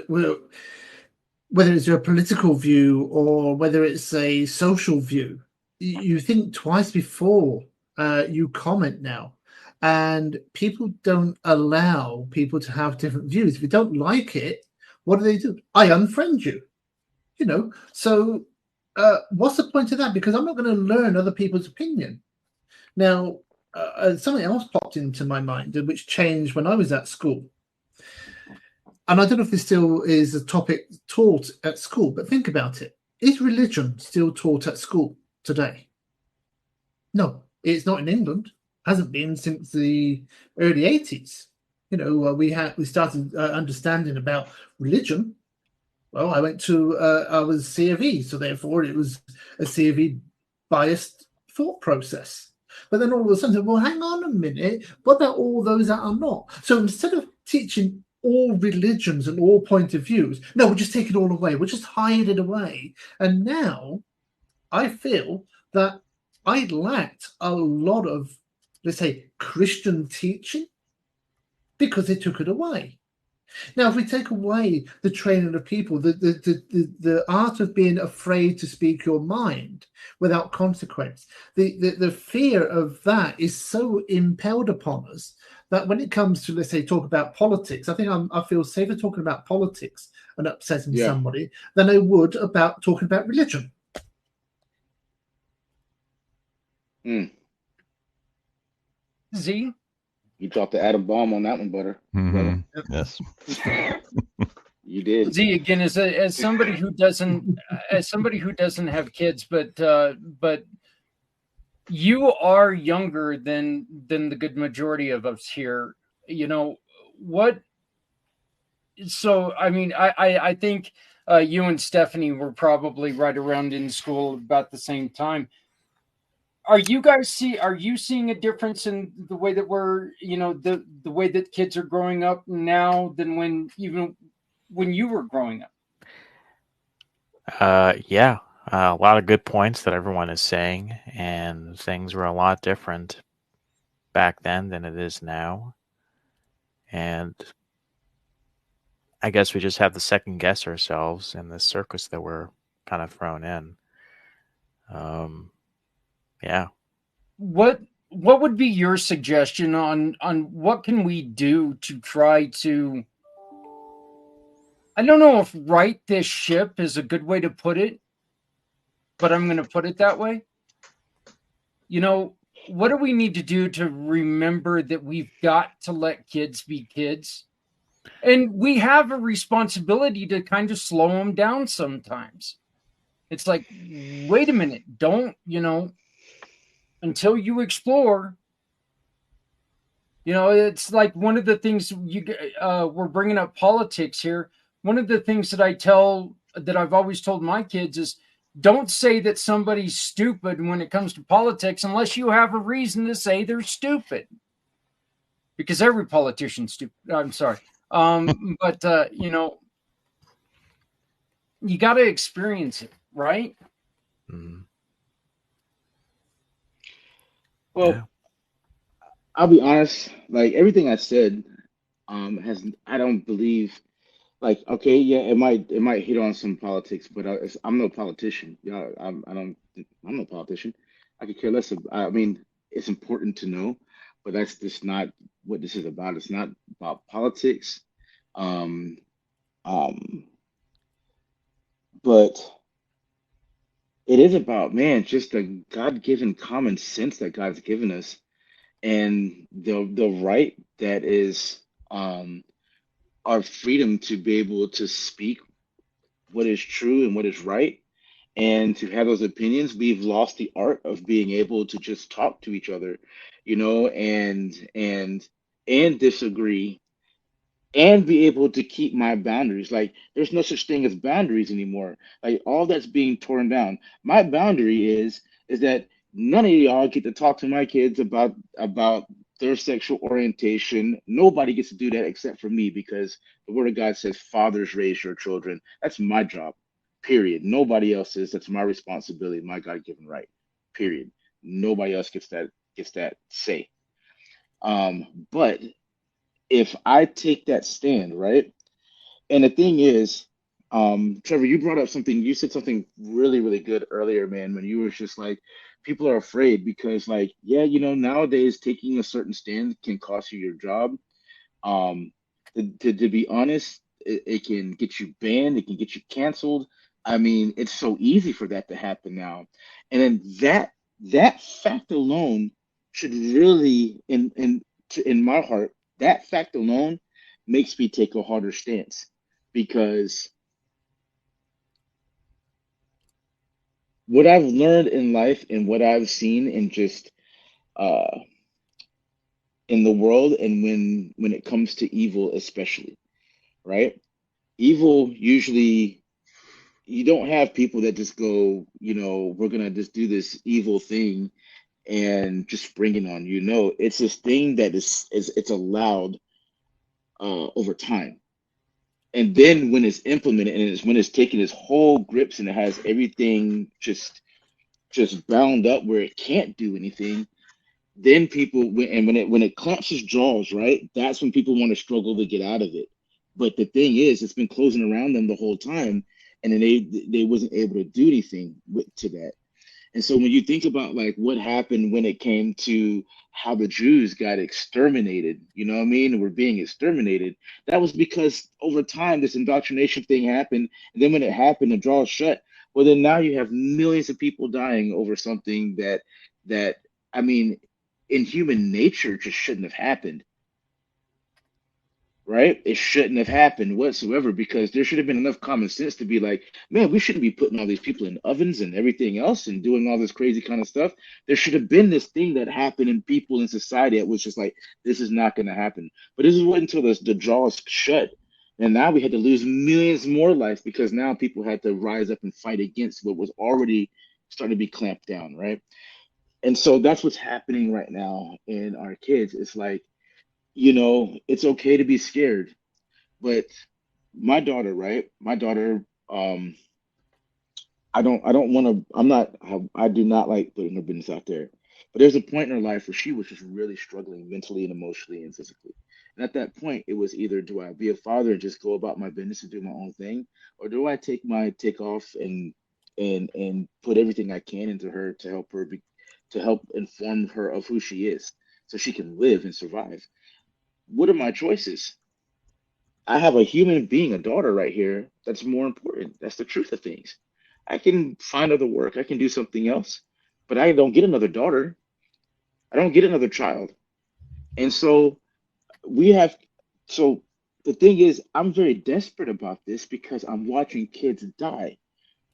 Whether it's a political view or whether it's a social view, you think twice before you comment now. And people don't allow people to have different views. If you don't like it, what do? I unfriend you. You know, so what's the point of that? Because I'm not going to learn other people's opinion. Now, something else popped into my mind, which changed when I was at school. And I don't know if this still is a topic taught at school, but think about it. Is religion still taught at school today? No, it's not in England. Hasn't been since the early 80s. You know, we started understanding about religion. Well, I was C of E, so therefore it was a C of E biased thought process. But then all of a sudden, well, hang on a minute, what about all those that are not? So instead of teaching all religions and all point of views, no, we'll just take it all away. We'll just hide it away. And now I feel that I lacked a lot of, let's say, Christian teaching because they took it away. Now, if we take away the training of people, the art of being afraid to speak your mind without consequence, the fear of that is so impelled upon us that when it comes to, let's say, talk about politics, I think I feel safer talking about politics and upsetting somebody than I would about talking about religion. Z? You dropped the atom bomb on that one, Butter. Mm-hmm. Yes. You did. Z, again, as somebody who doesn't have kids, but you are younger than the good majority of us here. You know what? So I mean, I think you and Stephanie were probably right around in school about the same time. Are you seeing a difference in the way that the way that kids are growing up now than when you were growing up? Yeah, a lot of good points that everyone is saying, and things were a lot different back then than it is now. And I guess we just have to second guess ourselves in this circus that we're kind of thrown in. Yeah. What would be your suggestion on what can we do to try to, I don't know if right this ship is a good way to put it, but I'm going to put it that way. You know, what do we need to do to remember that we've got to let kids be kids? And we have a responsibility to kind of slow them down sometimes. It's like, wait a minute, don't, until you explore, it's like one of the things we're bringing up politics here. One of the things that I've always told my kids is don't say that somebody's stupid when it comes to politics unless you have a reason to say they're stupid, because every politician's stupid. I'm sorry. But you got to experience it, right? Mm-hmm. Well, Yeah. I'll be honest. Like everything I said, I don't believe. Like, okay, yeah, it might hit on some politics, but I'm no politician. Yeah, I'm no politician. I could care less. I mean, it's important to know, but that's just not what this is about. It's not about politics. Um, but it is about, man, just the God-given common sense that God's given us, and the right that is our freedom to be able to speak what is true and what is right, And to have those opinions, we've lost the art of being able to just talk to each other, and disagree and be able to keep my boundaries. Like there's no such thing as boundaries anymore. Like all that's being torn down. My boundary is that none of y'all get to talk to my kids about their sexual orientation. Nobody gets to do that except for me because the word of God says fathers raise your children. That's my job. Period. Nobody else's. That's my responsibility, my God-given right. Period. Nobody else gets that say. But if I take that stand, right? And the thing is, Trevor, you brought up something, you said something really, really good earlier, man, when you were just like, people are afraid because, like, yeah, nowadays taking a certain stand can cost you your job. Um, to be honest, it can get you banned, it can get you canceled. I mean, it's so easy for that to happen now. And then that fact alone should really, in my heart, that fact alone makes me take a harder stance because what I've learned in life and what I've seen in just uh in the world and when it comes to evil especially, right? Evil usually you don't have people that just go, we're gonna just do this evil thing and just bring it on you. No, it's this thing that is it's allowed over time. And then when it's implemented and it's when it's taking its whole grips and it has everything just bound up where it can't do anything, then people and when it clamps its jaws, right? That's when people want to struggle to get out of it. But the thing is, it's been closing around them the whole time, and then they wasn't able to do anything to that. And so when you think about like what happened when it came to how the Jews got exterminated, you know what I mean? Were being exterminated. That was because over time this indoctrination thing happened. And then when it happened, the jaws shut. Well, then now you have millions of people dying over something that I mean, in human nature just shouldn't have happened, right? It shouldn't have happened whatsoever because there should have been enough common sense to be like, man, we shouldn't be putting all these people in ovens and everything else and doing all this crazy kind of stuff. There should have been this thing that happened in people in society that was just like, this is not going to happen. But this is what until the jaws shut. And now we had to lose millions more lives because now people had to rise up and fight against what was already starting to be clamped down, right? And so that's what's happening right now in our kids. It's like, it's okay to be scared, but my daughter, right? My daughter, I don't want to, I do not like putting her business out there. But there's a point in her life where she was just really struggling mentally and emotionally and physically. And at that point, it was either do I be a father and just go about my business and do my own thing, or do I take off and put everything I can into her to help her to help inform her of who she is so she can live and survive. What are my choices? I have a human being, a daughter right here, that's more important. That's the truth of things. I can find other work, I can do something else, but I don't get another daughter. I don't get another child. And so we have, so the thing is, I'm very desperate about this because I'm watching kids die.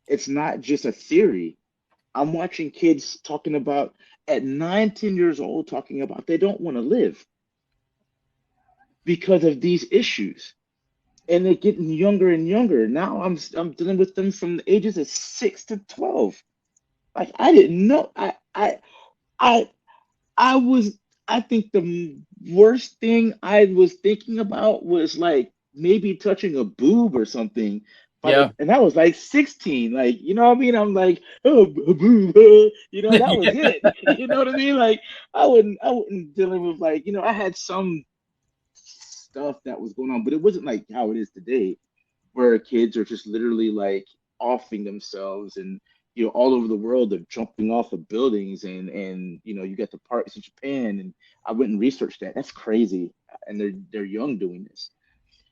It's not just a theory. I'm watching kids talking about at 9, 10 years old, talking about they don't want to live because of these issues. And they're getting younger and younger. Now I'm dealing with them from the ages of 6 to 12. Like I didn't know. I I was I think the worst thing I was thinking about was like maybe touching a boob or something. Yeah. And that was like 16. Like, you know what I mean? I'm like, oh, boob, that was it. You know what I mean? Like I wouldn't dealing with like, I had some stuff that was going on, but it wasn't like how it is today, where kids are just literally like offing themselves and all over the world they're jumping off of buildings and you got the parks in Japan and I went and researched that. That's crazy. And they're young doing this.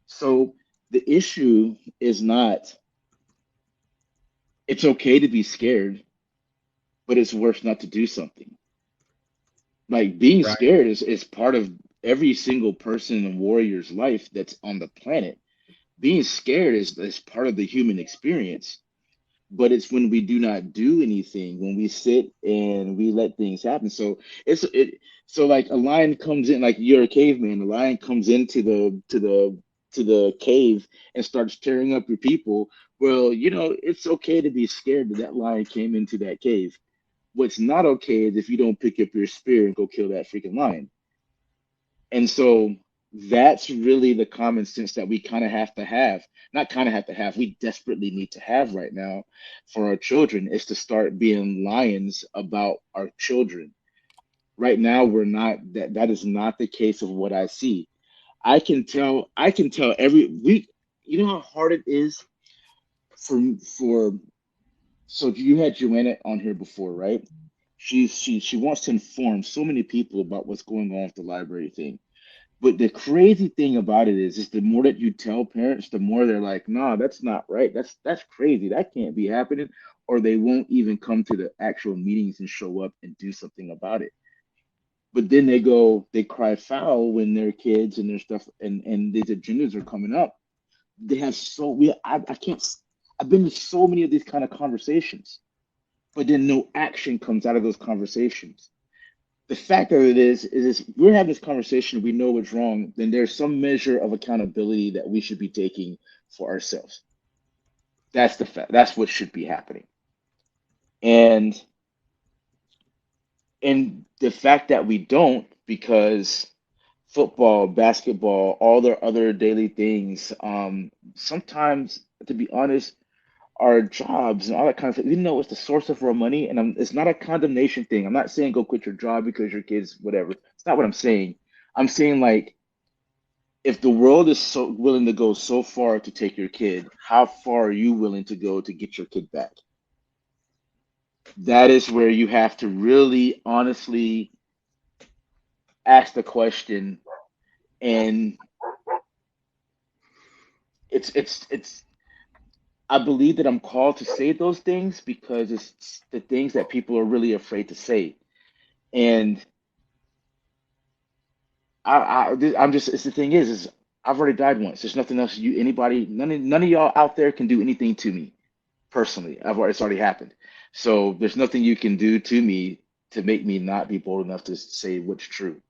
So the issue is not it's okay to be scared, but it's worse not to do something. Like being Right. scared is part of every single person and warrior's life that's on the planet. Being scared is part of the human experience. but it's when we do not do anything, when we sit and we let things happen. So so like a lion comes in, like you're a caveman, a lion comes into the cave and starts tearing up your people. Well, it's okay to be scared that that lion came into that cave. What's not okay is if you don't pick up your spear and go kill that freaking lion. And so that's really the common sense that we kind of have to have. Not kind of have to have, we desperately need to have right now for our children, is to start being lions about our children. Right now, we're not, that is not the case of what I see. I can tell every week, how hard it is for so you had Joanna on here before, right? She wants to inform so many people about what's going on with the library thing. But the crazy thing about it is the more that you tell parents, the more they're like, "No, that's not right. That's crazy. That can't be happening." Or they won't even come to the actual meetings and show up and do something about it. But then they cry foul when their kids and their stuff and these agendas are coming up. They have I can't. I've been to so many of these kind of conversations, but then no action comes out of those conversations. The fact of it is we're having this conversation, we know what's wrong, then there's some measure of accountability that we should be taking for ourselves. That's the fact. That's what should be happening. And the fact that we don't, because football, basketball, all their other daily things, sometimes, to be honest, our jobs and all that kind of thing, even though it's the source of our money, and it's not a condemnation thing. I'm not saying go quit your job because your kids, whatever. It's not what I'm saying. I'm saying, like, if the world is so willing to go so far to take your kid, how far are you willing to go to get your kid back? That is where you have to really honestly ask the question. And it's I believe that I'm called to say those things because it's the things that people are really afraid to say. And I'm just, it's the thing is I've already died once. There's nothing else none of y'all out there can do anything to me personally. It's already happened. So there's nothing you can do to me to make me not be bold enough to say what's true.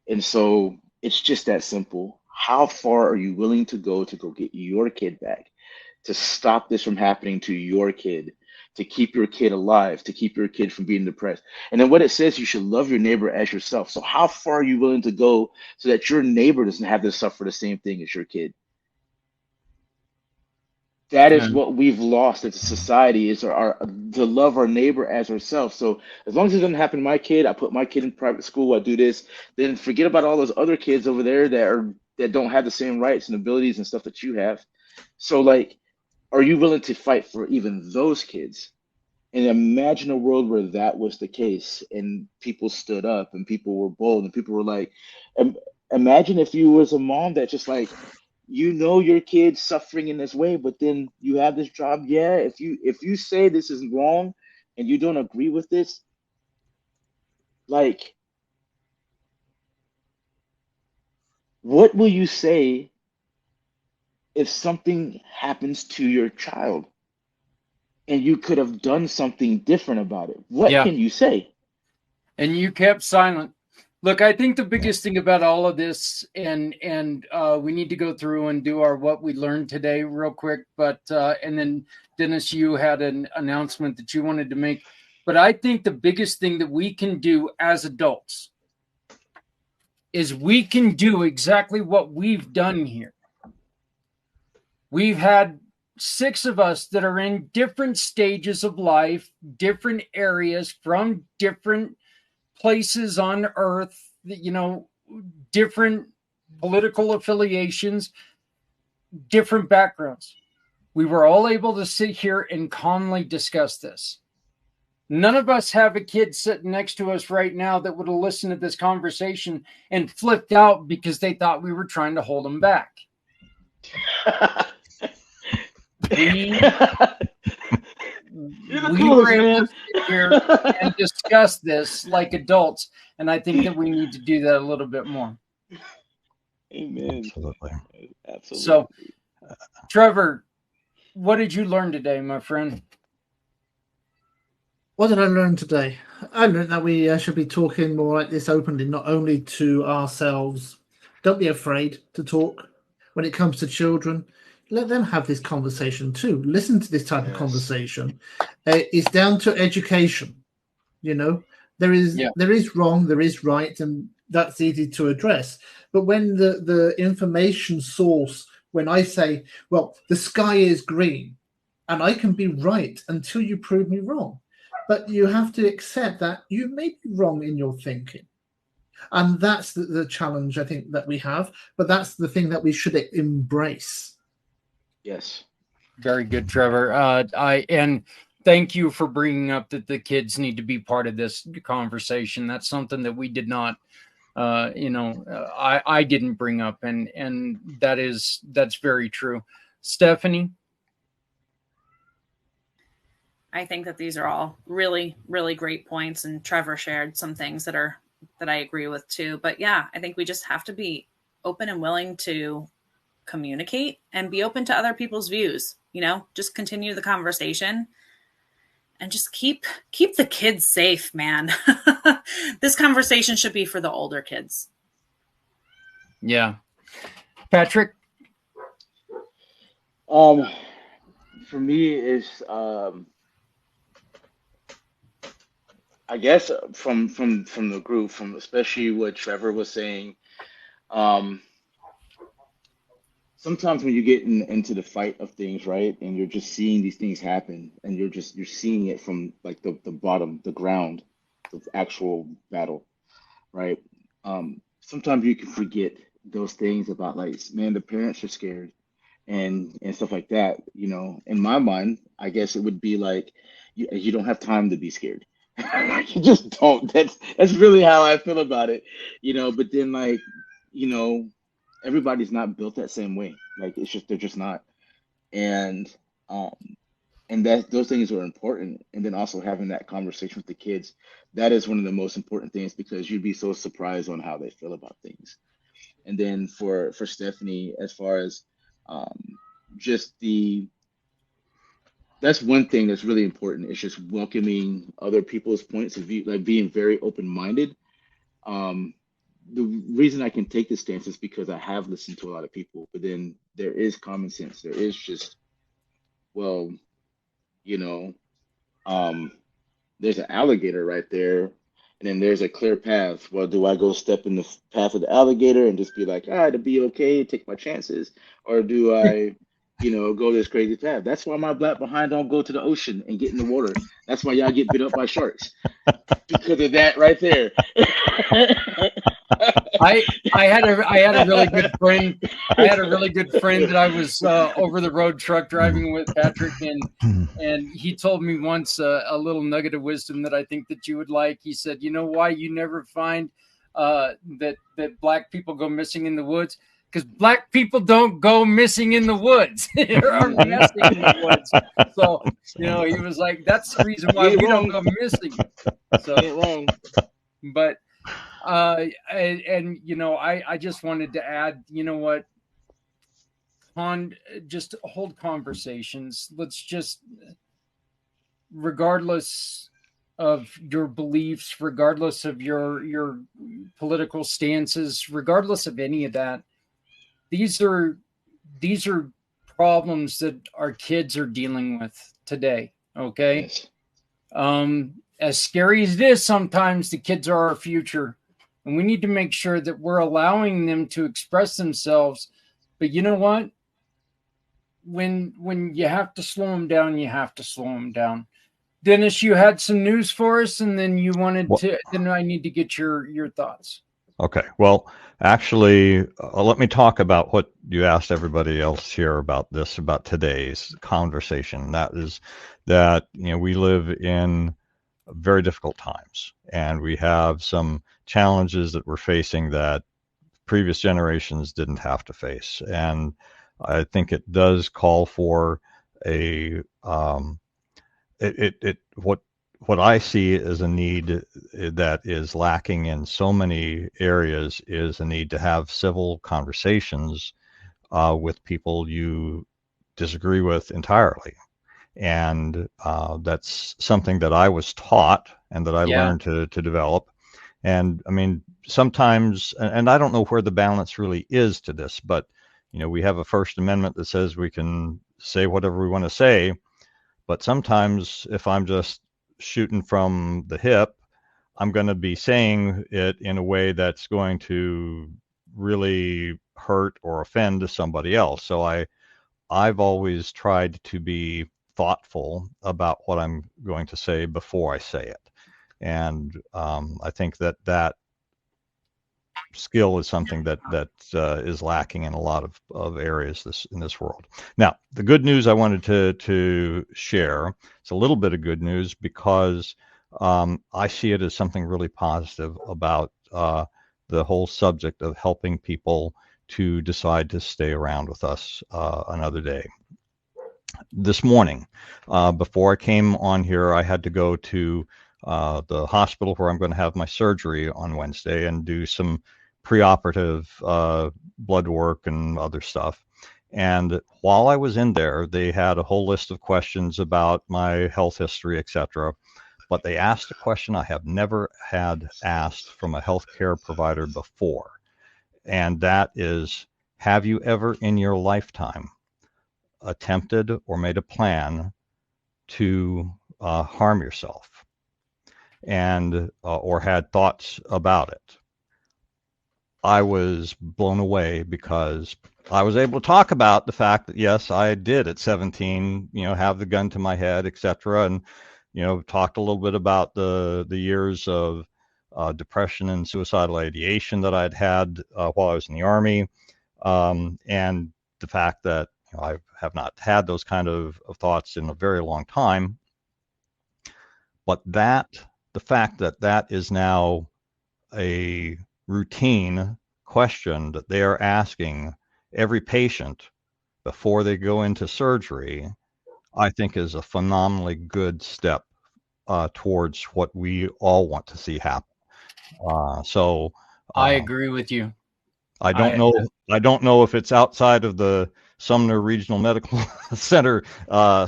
And so it's just that simple. How far are you willing to go get your kid back? To stop this from happening to your kid, to keep your kid alive, to keep your kid from being depressed. And then what it says, you should love your neighbor as yourself. So how far are you willing to go so that your neighbor doesn't have to suffer the same thing as your kid? That is what we've lost as a society, is our to love our neighbor as ourselves. So as long as it doesn't happen to my kid, I put my kid in private school, I do this, then forget about all those other kids over there that don't have the same rights and abilities and stuff that you have. So, like, are you willing to fight for even those kids? And imagine a world where that was the case and people stood up and people were bold and people were like, imagine if you was a mom that just, like, your kid's suffering in this way, but then you have this job. Yeah, if you say this is wrong and you don't agree with this, like, what will you say if something happens to your child and you could have done something different about it? What can you say? And you kept silent. Look, I think the biggest thing about all of this, and we need to go through and do our what we learned today real quick, but and then Dennis, you had an announcement that you wanted to make. But I think the biggest thing that we can do as adults is we can do exactly what we've done here. We've had 6 of us that are in different stages of life, different areas, from different places on earth, different political affiliations, different backgrounds. We were all able to sit here and calmly discuss this. None of us have a kid sitting next to us right now that would have listened to this conversation and flipped out because they thought we were trying to hold them back. We were able to sit here and discuss this like adults, and I think that we need to do that a little bit more. Amen. Absolutely. So, Trevor, what did you learn today, my friend? What did I learn today? I learned that we should be talking more like this openly, not only to ourselves. Don't be afraid to talk when it comes to children. Let them have this conversation too. Listen to this type of Yes. conversation. It's down to education. You know, there is Yeah. wrong, there is right, and that's easy to address. But when the information source, when I say, well, the sky is green, and I can be right until you prove me wrong. But you have to accept that you may be wrong in your thinking. And that's the challenge I think that we have. But that's the thing that we should embrace. Yes. Very good, Trevor. And thank you for bringing up that the kids need to be part of this conversation. That's something that we did not, I didn't bring up, and that's very true. Stephanie? I think that these are all really, really great points, and Trevor shared some things that I agree with too. But yeah, I think we just have to be open and willing to communicate and be open to other people's views. Just continue the conversation and just keep the kids safe, man. This conversation should be for the older kids. Yeah. Patrick? For me, it's I guess from the group, from especially what Trevor was saying, sometimes when you get into the fight of things, right, and you're just seeing these things happen, and you're seeing it from like the bottom, the ground, the actual battle, right? Sometimes you can forget those things about, like, man, the parents are scared and stuff like that. In my mind, I guess it would be like you don't have time to be scared. You just don't. That's really how I feel about it. But then, like, everybody's not built that same way. Like, they're just not. And that those things are important. And then also having that conversation with the kids, that is one of the most important things, because you'd be so surprised on how they feel about things. And then for Stephanie, as far as just that's one thing that's really important. It's just welcoming other people's points of view, like being very open-minded. The reason I can take this stance is because I have listened to a lot of people, but then there is common sense. There is just, well, there's an alligator right there, and then there's a clear path. Well, do I go step in the path of the alligator and just be like, to be okay, take my chances, or do I go this crazy path? That's why my black behind don't go to the ocean and get in the water. That's why y'all get bit up by sharks, because of that right there. I had a really good friend. I had a really good friend that I was over the road truck driving with, Patrick, and he told me once a little nugget of wisdom that I think that you would like. He said, "You know why you never find that black people go missing in the woods? Because black people don't go missing in the woods or messing in the woods." So he was like, "That's the reason why we don't go missing." So, but. I just wanted to add, what, just hold conversations. Let's just, regardless of your beliefs, regardless of your political stances, regardless of any of that, these are problems that our kids are dealing with today. Okay. Yes. As scary as it is, sometimes the kids are our future. And we need to make sure that we're allowing them to express themselves. But you know what? When you have to slow them down, you have to slow them down. Dennis, you had some news for us, and then you wanted to. Then I need to get your thoughts. Okay. Well, actually, let me talk about what you asked everybody else here about today's conversation. That is that we live in very difficult times, and we have some challenges that we're facing that previous generations didn't have to face. And I think it does call for what I see as a need that is lacking in so many areas is a need to have civil conversations with people you disagree with entirely. And that's something that I was taught and that I Yeah. learned to develop. And I mean, sometimes, and I don't know where the balance really is to this, but we have a First Amendment that says we can say whatever we want to say, but sometimes if I'm just shooting from the hip, I'm going to be saying it in a way that's going to really hurt or offend somebody else. So I've always tried to be thoughtful about what I'm going to say before I say it. And I think that skill is something that is lacking in a lot of areas in this world. Now, the good news I wanted to share, it's a little bit of good news because I see it as something really positive about the whole subject of helping people to decide to stay around with us another day. This morning, before I came on here, I had to go to the hospital where I'm going to have my surgery on Wednesday and do some preoperative blood work and other stuff. And while I was in there, they had a whole list of questions about my health history, etc. But they asked a question I have never had asked from a healthcare provider before. And that is, have you ever in your lifetime attempted or made a plan to harm yourself and or had thoughts about it? I was blown away because I was able to talk about the fact that yes, I did at 17, have the gun to my head, etc., and talked a little bit about the years of depression and suicidal ideation that I'd had while I was in the Army, and the fact that I have not had those kind of thoughts in a very long time. But the fact that is now a routine question that they are asking every patient before they go into surgery, I think is a phenomenally good step towards what we all want to see happen. I agree with you. I don't know if it's outside of the Sumner Regional Medical Center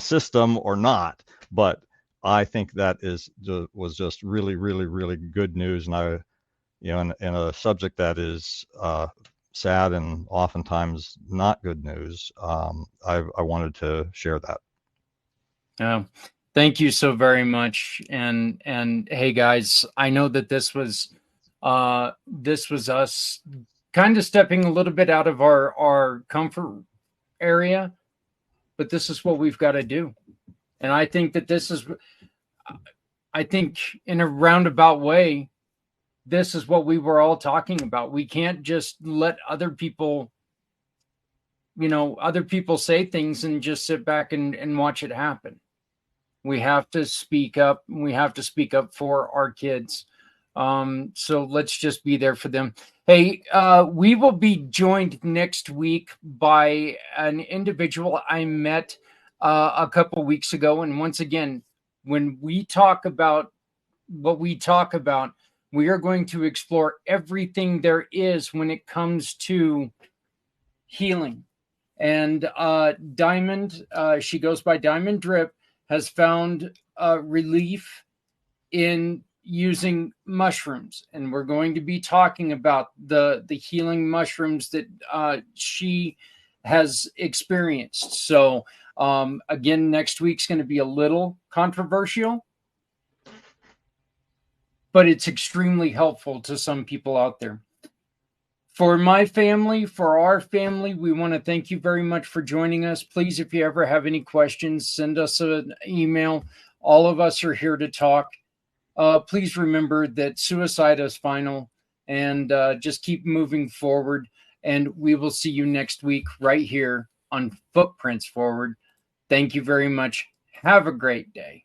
system or not, but I think that was just really, really, really good news. And I, in a subject that is sad and oftentimes not good news, I wanted to share that. Thank you so very much. And hey guys, I know that this was us kind of stepping a little bit out of our comfort area, but this is what we've got to do. And I think that in a roundabout way, this is what we were all talking about. We can't just let other people say things and just sit back and watch it happen. We have to speak up. We have to speak up for our kids. So let's just be there for them. Hey, we will be joined next week by an individual I met a couple weeks ago. And once again, when we talk about what we talk about, we are going to explore everything there is when it comes to healing. And Diamond, she goes by Diamond Drip, has found relief in using mushrooms, and we're going to be talking about the healing mushrooms that she has experienced. So again, next week's going to be a little controversial, but it's extremely helpful to some people out there. For my family, for our family, we want to thank you very much for joining us. Please, if you ever have any questions, send us an email. All of us are here to talk. Please remember that suicide is final, and just keep moving forward. And we will see you next week right here on Footprints Forward. Thank you very much. Have a great day.